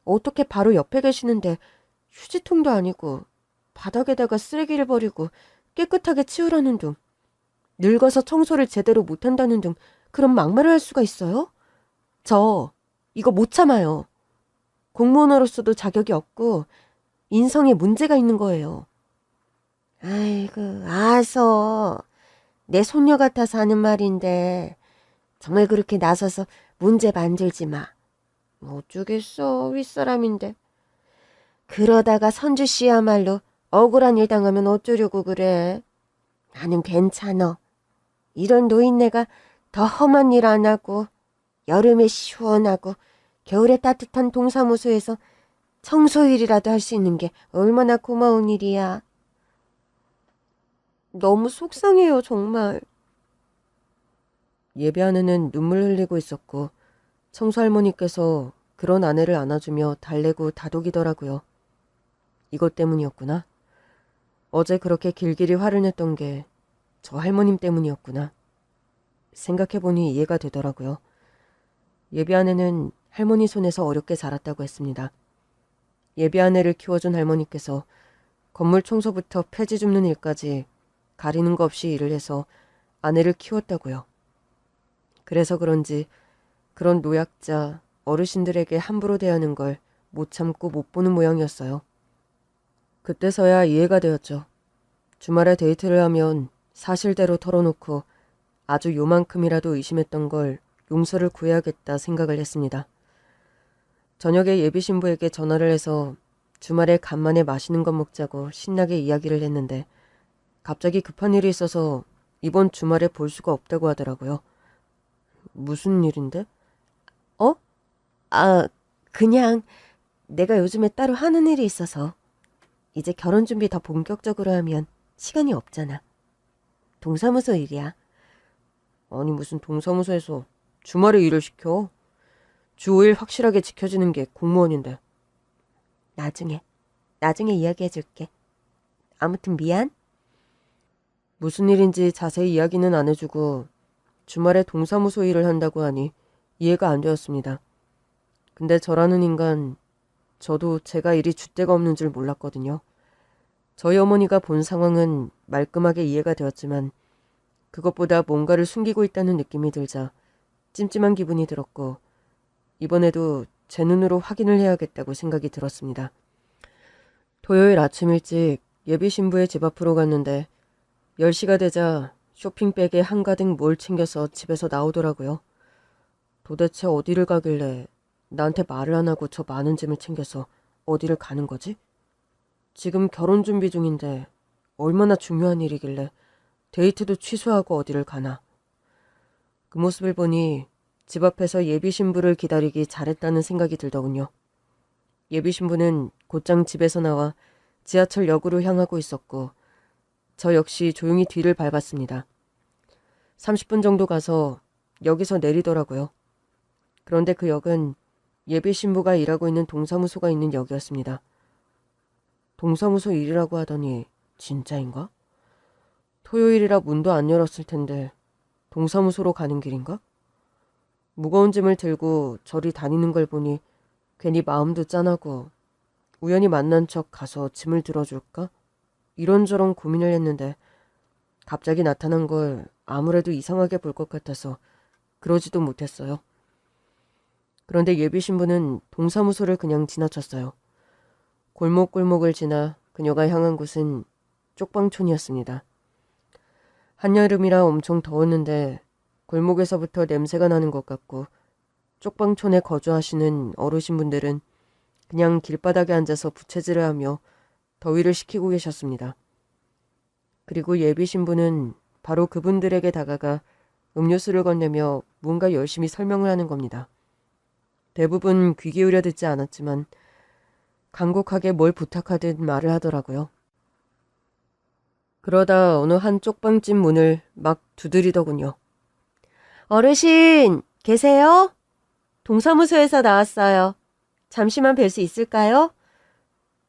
[SPEAKER 1] 어떻게 바로 옆에 계시는데 휴지통도 아니고 바닥에다가 쓰레기를 버리고 깨끗하게 치우라는 둥, 늙어서 청소를 제대로 못한다는 둥 그런 막말을 할 수가 있어요? 저 이거 못 참아요. 공무원으로서도 자격이 없고 인성에 문제가 있는 거예요. 아이고, 아서 내 손녀 같아서 하는 말인데 정말 그렇게 나서서 문제 만들지 마. 어쩌겠어, 윗사람인데. 그러다가 선주 씨야말로 억울한 일 당하면 어쩌려고 그래. 나는 괜찮어. 이런 노인네가 더 험한 일 안 하고 여름에 시원하고 겨울에 따뜻한 동사무소에서 청소일이라도 할 수 있는 게 얼마나 고마운 일이야. 너무 속상해요, 정말. 예비 아내는 눈물 흘리고 있었고 청소 할머니께서 그런 아내를 안아주며 달래고 다독이더라고요. 이것 때문이었구나. 어제 그렇게 길길이 화를 냈던 게 저 할머님 때문이었구나. 생각해보니 이해가 되더라고요. 예비 아내는 할머니 손에서 어렵게 자랐다고 했습니다. 예비 아내를 키워준 할머니께서 건물 청소부터 폐지 줍는 일까지 가리는 거 없이 일을 해서 아내를 키웠다고요. 그래서 그런지 그런 노약자, 어르신들에게 함부로 대하는 걸 못 참고 못 보는 모양이었어요. 그때서야 이해가 되었죠. 주말에 데이트를 하면 사실대로 털어놓고 아주 요만큼이라도 의심했던 걸 용서를 구해야겠다 생각을 했습니다. 저녁에 예비 신부에게 전화를 해서 주말에 간만에 맛있는 것 먹자고 신나게 이야기를 했는데 갑자기 급한 일이 있어서 이번 주말에 볼 수가 없다고 하더라고요. 무슨 일인데? 그냥 내가 요즘에 따로 하는 일이 있어서 이제 결혼 준비 더 본격적으로 하면 시간이 없잖아. 동사무소 일이야. 아니 무슨 동사무소에서 주말에 일을 시켜. 주 5일 확실하게 지켜지는 게 공무원인데. 나중에 이야기해줄게. 아무튼 미안. 무슨 일인지 자세히 이야기는 안 해주고 주말에 동사무소 일을 한다고 하니 이해가 안 되었습니다. 근데 저라는 인간, 저도 제가 일이 줏대가 없는 줄 몰랐거든요. 저희 어머니가 본 상황은 말끔하게 이해가 되었지만 그것보다 뭔가를 숨기고 있다는 느낌이 들자 찜찜한 기분이 들었고 이번에도 제 눈으로 확인을 해야겠다고 생각이 들었습니다. 토요일 아침 일찍 예비 신부의 집 앞으로 갔는데 10시가 되자 쇼핑백에 한가득 뭘 챙겨서 집에서 나오더라고요. 도대체 어디를 가길래 나한테 말을 안 하고 저 많은 짐을 챙겨서 어디를 가는 거지? 지금 결혼 준비 중인데 얼마나 중요한 일이길래 데이트도 취소하고 어디를 가나. 그 모습을 보니 집 앞에서 예비 신부를 기다리기 잘했다는 생각이 들더군요. 예비 신부는 곧장 집에서 나와 지하철역으로 향하고 있었고 저 역시 조용히 뒤를 밟았습니다. 30분 정도 가서 여기서 내리더라고요. 그런데 그 역은 예비 신부가 일하고 있는 동사무소가 있는 역이었습니다. 동사무소 일이라고 하더니 진짜인가? 토요일이라 문도 안 열었을 텐데 동사무소로 가는 길인가? 무거운 짐을 들고 저리 다니는 걸 보니 괜히 마음도 짠하고 우연히 만난 척 가서 짐을 들어줄까? 이런저런 고민을 했는데 갑자기 나타난 걸 아무래도 이상하게 볼 것 같아서 그러지도 못했어요. 그런데 예비 신부는 동사무소를 그냥 지나쳤어요. 골목골목을 지나 그녀가 향한 곳은 쪽방촌이었습니다. 한여름이라 엄청 더웠는데 골목에서부터 냄새가 나는 것 같고 쪽방촌에 거주하시는 어르신분들은 그냥 길바닥에 앉아서 부채질을 하며 더위를 식히고 계셨습니다. 그리고 예비 신부는 바로 그분들에게 다가가 음료수를 건네며 뭔가 열심히 설명을 하는 겁니다. 대부분 귀 기울여 듣지 않았지만 간곡하게 뭘 부탁하듯 말을 하더라고요. 그러다 어느 한 쪽방집 문을 막 두드리더군요. 어르신, 계세요? 동사무소에서 나왔어요. 잠시만 뵐 수 있을까요?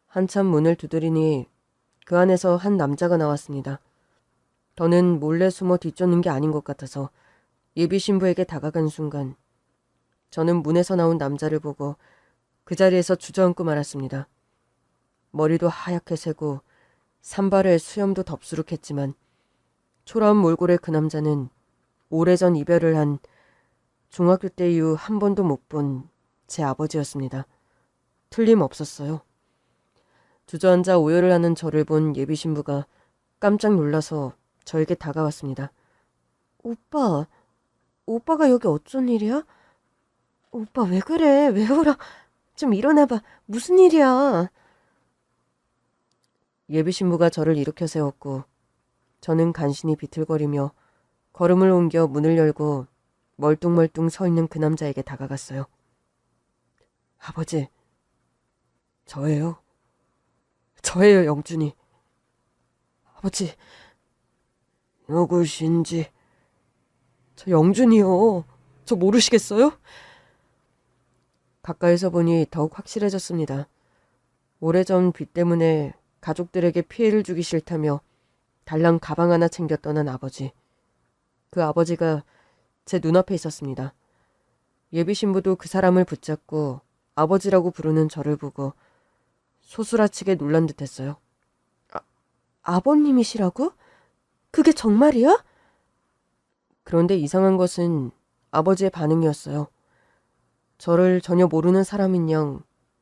[SPEAKER 1] 한참 문을 두드리니 그 안에서 한 남자가 나왔습니다. 더는 몰래 숨어 뒤쫓는 게 아닌 것 같아서 예비 신부에게 다가간 순간 저는 문에서 나온 남자를 보고 그 자리에서 주저앉고 말았습니다. 머리도 하얗게 새고 산발에 수염도 덥수룩했지만 초라한 몰골의 그 남자는 오래전 이별을 한 중학교 때 이후 한 번도 못 본 제 아버지였습니다. 틀림없었어요. 주저앉아 오열을 하는 저를 본 예비 신부가 깜짝 놀라서 저에게 다가왔습니다. 오빠가 여기 어쩐 일이야? 오빠 왜 그래? 왜 울어? 좀 일어나봐. 무슨 일이야? 예비 신부가 저를 일으켜 세웠고 저는 간신히 비틀거리며 걸음을 옮겨 문을 열고 멀뚱멀뚱 서 있는 그 남자에게 다가갔어요. 아버지, 저예요. 저예요, 영준이. 아버지, 누구신지. 저 영준이요. 저 모르시겠어요? 가까이서 보니 더욱 확실해졌습니다. 오래전 빚 때문에 가족들에게 피해를 주기 싫다며 달랑 가방 하나 챙겨 떠난 아버지. 그 아버지가 제 눈앞에 있었습니다. 예비 신부도 그 사람을 붙잡고 아버지라고 부르는 저를 보고 소스라치게 놀란 듯했어요. 아버님이시라고? 그게 정말이야? 그런데 이상한 것은 아버지의 반응이었어요. 저를 전혀 모르는 사람인 양,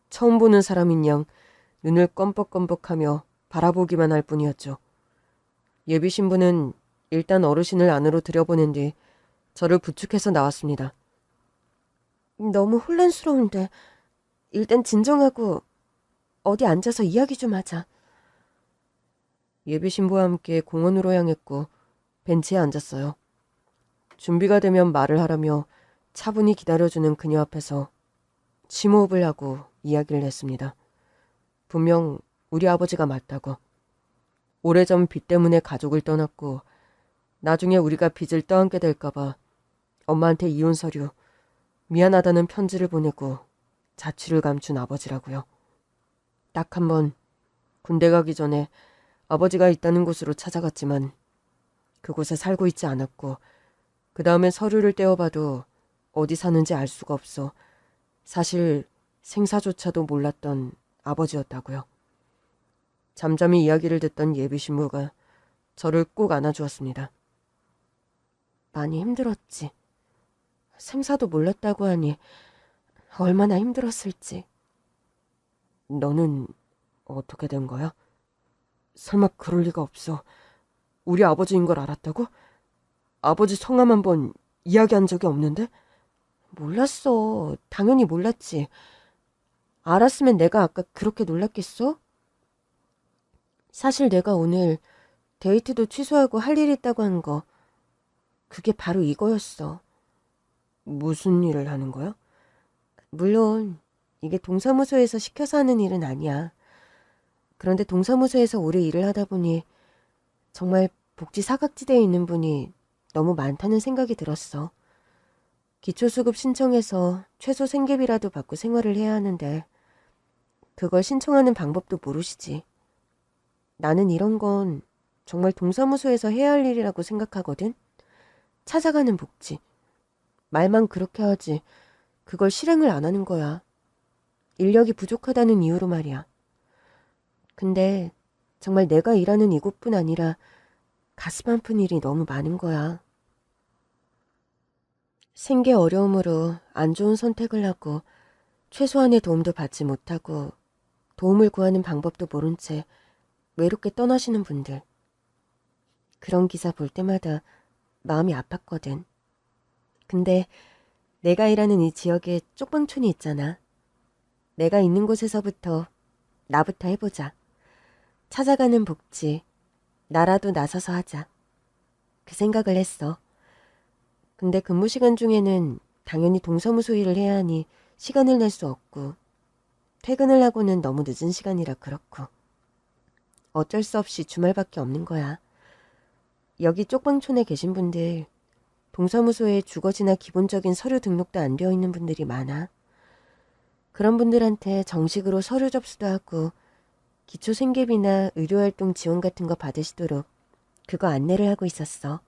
[SPEAKER 1] 처음 보는 사람인 양 눈을 껌뻑껌뻑하며 바라보기만 할 뿐이었죠. 예비 신부는 일단 어르신을 안으로 들여보낸 뒤 저를 부축해서 나왔습니다. 너무 혼란스러운데 일단 진정하고 어디 앉아서 이야기 좀 하자. 예비 신부와 함께 공원으로 향했고 벤치에 앉았어요. 준비가 되면 말을 하라며 차분히 기다려주는 그녀 앞에서 심호흡을 하고 이야기를 했습니다. 분명 우리 아버지가 맞다고. 오래전 빚 때문에 가족을 떠났고 나중에 우리가 빚을 떠안게 될까봐 엄마한테 이혼 서류, 미안하다는 편지를 보내고 자취를 감춘 아버지라고요. 딱 한 번 군대 가기 전에 아버지가 있다는 곳으로 찾아갔지만 그곳에 살고 있지 않았고 그 다음에 서류를 떼어봐도 어디 사는지 알 수가 없어 사실 생사조차도 몰랐던 아버지였다고요. 잠잠히 이야기를 듣던 예비 신부가 저를 꼭 안아주었습니다. 많이 힘들었지. 생사도 몰랐다고 하니 얼마나 힘들었을지. 너는 어떻게 된 거야? 설마 그럴 리가 없어. 우리 아버지인 걸 알았다고? 아버지 성함 한번 이야기한 적이 없는데? 몰랐어. 당연히 몰랐지. 알았으면 내가 아까 그렇게 놀랐겠어? 사실 내가 오늘 데이트도 취소하고 할 일 있다고 한 거, 그게 바로 이거였어. 무슨 일을 하는 거야? 물론 이게 동사무소에서 시켜서 하는 일은 아니야. 그런데 동사무소에서 오래 일을 하다 보니 정말 복지 사각지대에 있는 분이 너무 많다는 생각이 들었어. 기초수급 신청해서 최소 생계비라도 받고 생활을 해야 하는데 그걸 신청하는 방법도 모르시지. 나는 이런 건 정말 동사무소에서 해야 할 일이라고 생각하거든. 찾아가는 복지. 말만 그렇게 하지 그걸 실행을 안 하는 거야. 인력이 부족하다는 이유로 말이야. 근데 정말 내가 일하는 이곳뿐 아니라 가슴 아픈 일이 너무 많은 거야. 생계 어려움으로 안 좋은 선택을 하고 최소한의 도움도 받지 못하고 도움을 구하는 방법도 모른 채 외롭게 떠나시는 분들. 그런 기사 볼 때마다 마음이 아팠거든. 근데 내가 일하는 이 지역에 쪽방촌이 있잖아. 내가 있는 곳에서부터 나부터 해보자. 찾아가는 복지, 나라도 나서서 하자. 그 생각을 했어. 근데 근무 시간 중에는 당연히 동사무소 일을 해야 하니 시간을 낼 수 없고 퇴근을 하고는 너무 늦은 시간이라 그렇고 어쩔 수 없이 주말밖에 없는 거야. 여기 쪽방촌에 계신 분들 동사무소에 주거지나 기본적인 서류 등록도 안 되어 있는 분들이 많아. 그런 분들한테 정식으로 서류 접수도 하고 기초생계비나 의료활동 지원 같은 거 받으시도록 그거 안내를 하고 있었어.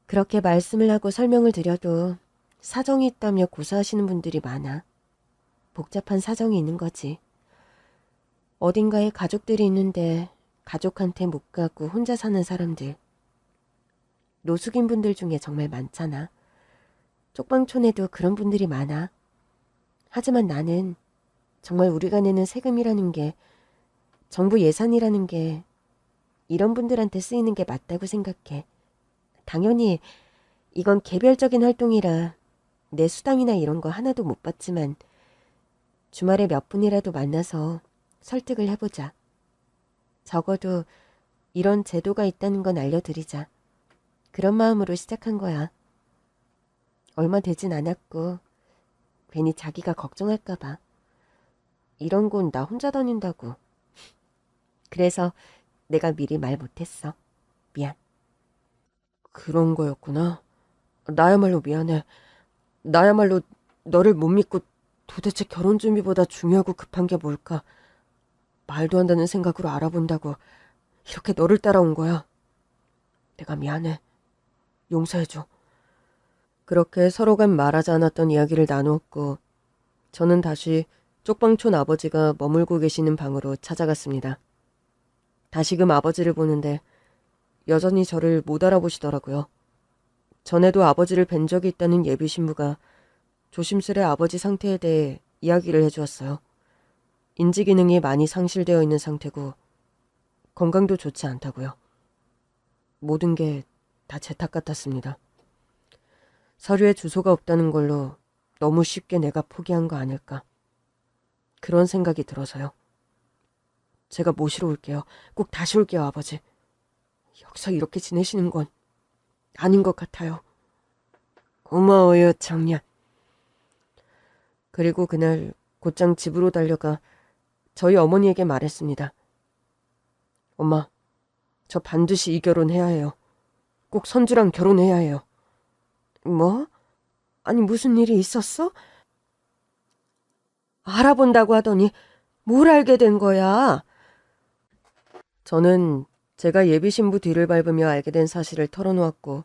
[SPEAKER 1] 그렇게 말씀을 하고 설명을 드려도 사정이 있다며 고사하시는 분들이 많아. 복잡한 사정이 있는 거지. 어딘가에 가족들이 있는데 가족한테 못 가고 혼자 사는 사람들. 노숙인 분들 중에 정말 많잖아. 쪽방촌에도 그런 분들이 많아. 하지만 나는 정말 우리가 내는 세금이라는 게, 정부 예산이라는 게 이런 분들한테 쓰이는 게 맞다고 생각해. 당연히 이건 개별적인 활동이라 내 수당이나 이런 거 하나도 못 받지만 주말에 몇 분이라도 만나서 설득을 해보자. 적어도 이런 제도가 있다는 건 알려드리자. 그런 마음으로 시작한 거야. 얼마 되진 않았고 괜히 자기가 걱정할까 봐. 이런 곳 나 혼자 다닌다고. 그래서 내가 미리 말 못했어. 미안. 그런 거였구나. 나야말로 미안해. 나야말로 너를 못 믿고 도대체 결혼 준비보다 중요하고 급한 게 뭘까? 말도 안 되는 생각으로 알아본다고 이렇게 너를 따라온 거야. 내가 미안해. 용서해줘. 그렇게 서로 간 말하지 않았던 이야기를 나누었고 저는 다시 쪽방촌 아버지가 머물고 계시는 방으로 찾아갔습니다. 다시금 아버지를 보는데 여전히 저를 못 알아보시더라고요. 전에도 아버지를 뵌 적이 있다는 예비신부가 조심스레 아버지 상태에 대해 이야기를 해주었어요. 인지기능이 많이 상실되어 있는 상태고 건강도 좋지 않다고요. 모든 게 다 제 탓 같았습니다. 서류에 주소가 없다는 걸로 너무 쉽게 내가 포기한 거 아닐까. 그런 생각이 들어서요. 제가 모시러 올게요. 꼭 다시 올게요, 아버지. 여기서 이렇게 지내시는 건 아닌 것 같아요. 고마워요, 청년. 그리고 그날 곧장 집으로 달려가 저희 어머니에게 말했습니다. 엄마, 저 반드시 이 결혼해야 해요. 꼭 선주랑 결혼해야 해요. 뭐? 아니 무슨 일이 있었어? 알아본다고 하더니 뭘 알게 된 거야? 저는 제가 예비신부 뒤를 밟으며 알게 된 사실을 털어놓았고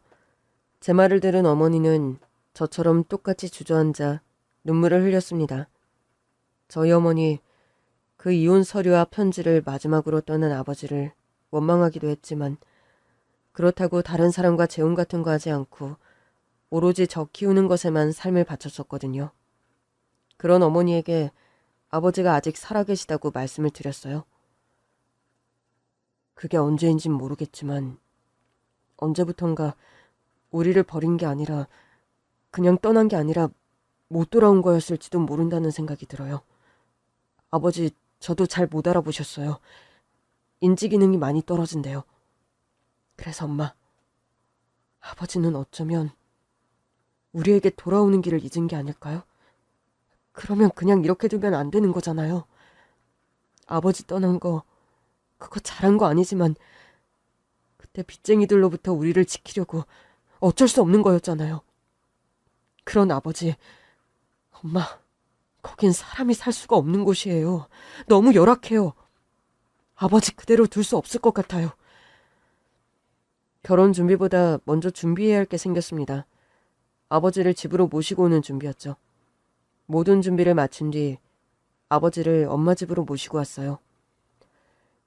[SPEAKER 1] 제 말을 들은 어머니는 저처럼 똑같이 주저앉아 눈물을 흘렸습니다. 저희 어머니 그 이혼 서류와 편지를 마지막으로 떠난 아버지를 원망하기도 했지만 그렇다고 다른 사람과 재혼 같은 거 하지 않고 오로지 저 키우는 것에만 삶을 바쳤었거든요. 그런 어머니에게 아버지가 아직 살아계시다고 말씀을 드렸어요. 그게 언제인진 모르겠지만 언제부턴가 우리를 버린 게 아니라 그냥 떠난 게 아니라 못 돌아온 거였을지도 모른다는 생각이 들어요. 아버지, 저도 잘 못 알아보셨어요. 인지 기능이 많이 떨어진대요. 그래서 엄마, 아버지는 어쩌면 우리에게 돌아오는 길을 잊은 게 아닐까요? 그러면 그냥 이렇게 두면 안 되는 거잖아요. 아버지 떠난 거, 그거 잘한 거 아니지만 그때 빚쟁이들로부터 우리를 지키려고 어쩔 수 없는 거였잖아요. 그런 아버지, 엄마, 거긴 사람이 살 수가 없는 곳이에요. 너무 열악해요. 아버지 그대로 둘 수 없을 것 같아요. 결혼 준비보다 먼저 준비해야 할 게 생겼습니다. 아버지를 집으로 모시고 오는 준비였죠. 모든 준비를 마친 뒤 아버지를 엄마 집으로 모시고 왔어요.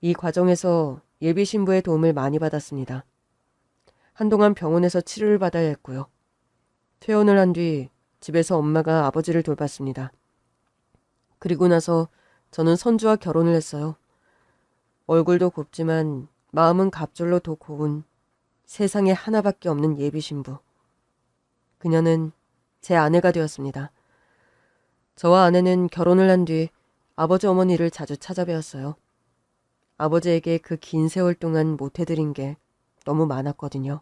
[SPEAKER 1] 이 과정에서 예비 신부의 도움을 많이 받았습니다. 한동안 병원에서 치료를 받아야 했고요. 퇴원을 한 뒤 집에서 엄마가 아버지를 돌봤습니다. 그리고 나서 저는 선주와 결혼을 했어요. 얼굴도 곱지만 마음은 갑절로 더 고운 세상에 하나밖에 없는 예비 신부. 그녀는 제 아내가 되었습니다. 저와 아내는 결혼을 한 뒤 아버지 어머니를 자주 찾아뵈었어요. 아버지에게 그 긴 세월 동안 못해드린 게 너무 많았거든요.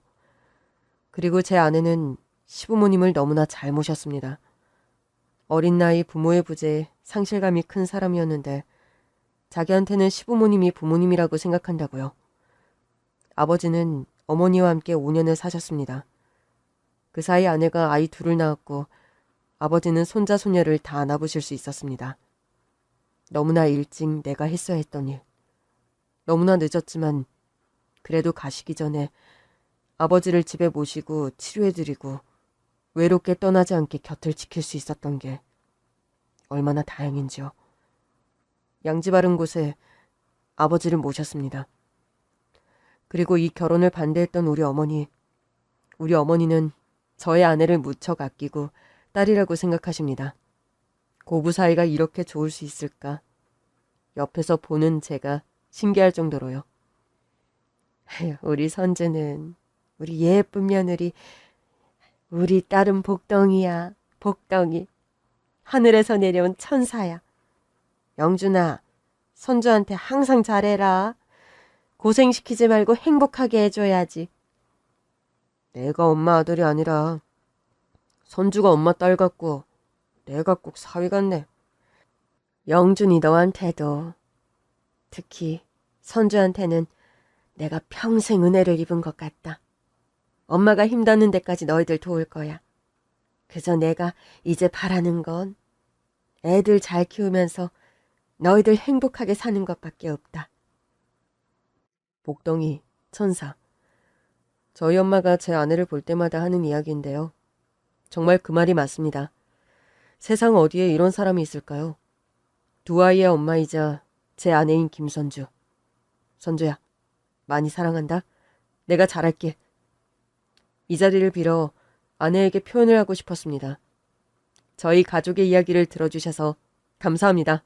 [SPEAKER 1] 그리고 제 아내는 시부모님을 너무나 잘 모셨습니다. 어린 나이 부모의 부재에 상실감이 큰 사람이었는데 자기한테는 시부모님이 부모님이라고 생각한다고요. 아버지는 어머니와 함께 5년을 사셨습니다. 그 사이 아내가 아이 둘을 낳았고 아버지는 손자 손녀를 다 안아보실 수 있었습니다. 너무나 일찍 내가 했어야 했던 일. 너무나 늦었지만 그래도 가시기 전에 아버지를 집에 모시고 치료해드리고 외롭게 떠나지 않게 곁을 지킬 수 있었던 게 얼마나 다행인지요. 양지 바른 곳에 아버지를 모셨습니다. 그리고 이 결혼을 반대했던 우리 어머니는 저의 아내를 무척 아끼고 딸이라고 생각하십니다. 고부 사이가 이렇게 좋을 수 있을까? 옆에서 보는 제가 신기할 정도로요. 우리 선재는, 우리 예쁜 며느리, 우리 딸은 복덩이야, 복덩이. 하늘에서 내려온 천사야. 영준아, 선주한테 항상 잘해라. 고생시키지 말고 행복하게 해줘야지. 내가 엄마 아들이 아니라 선주가 엄마 딸 같고 내가 꼭 사위 같네. 영준이 너한테도, 특히 선주한테는 내가 평생 은혜를 입은 것 같다. 엄마가 힘닿는 데까지 너희들 도울 거야. 그저 내가 이제 바라는 건 애들 잘 키우면서 너희들 행복하게 사는 것밖에 없다. 복덩이, 천사. 저희 엄마가 제 아내를 볼 때마다 하는 이야기인데요. 정말 그 말이 맞습니다. 세상 어디에 이런 사람이 있을까요? 두 아이의 엄마이자 제 아내인 김선주. 선주야, 많이 사랑한다. 내가 잘할게. 이 자리를 빌어 아내에게 표현을 하고 싶었습니다. 저희 가족의 이야기를 들어주셔서 감사합니다.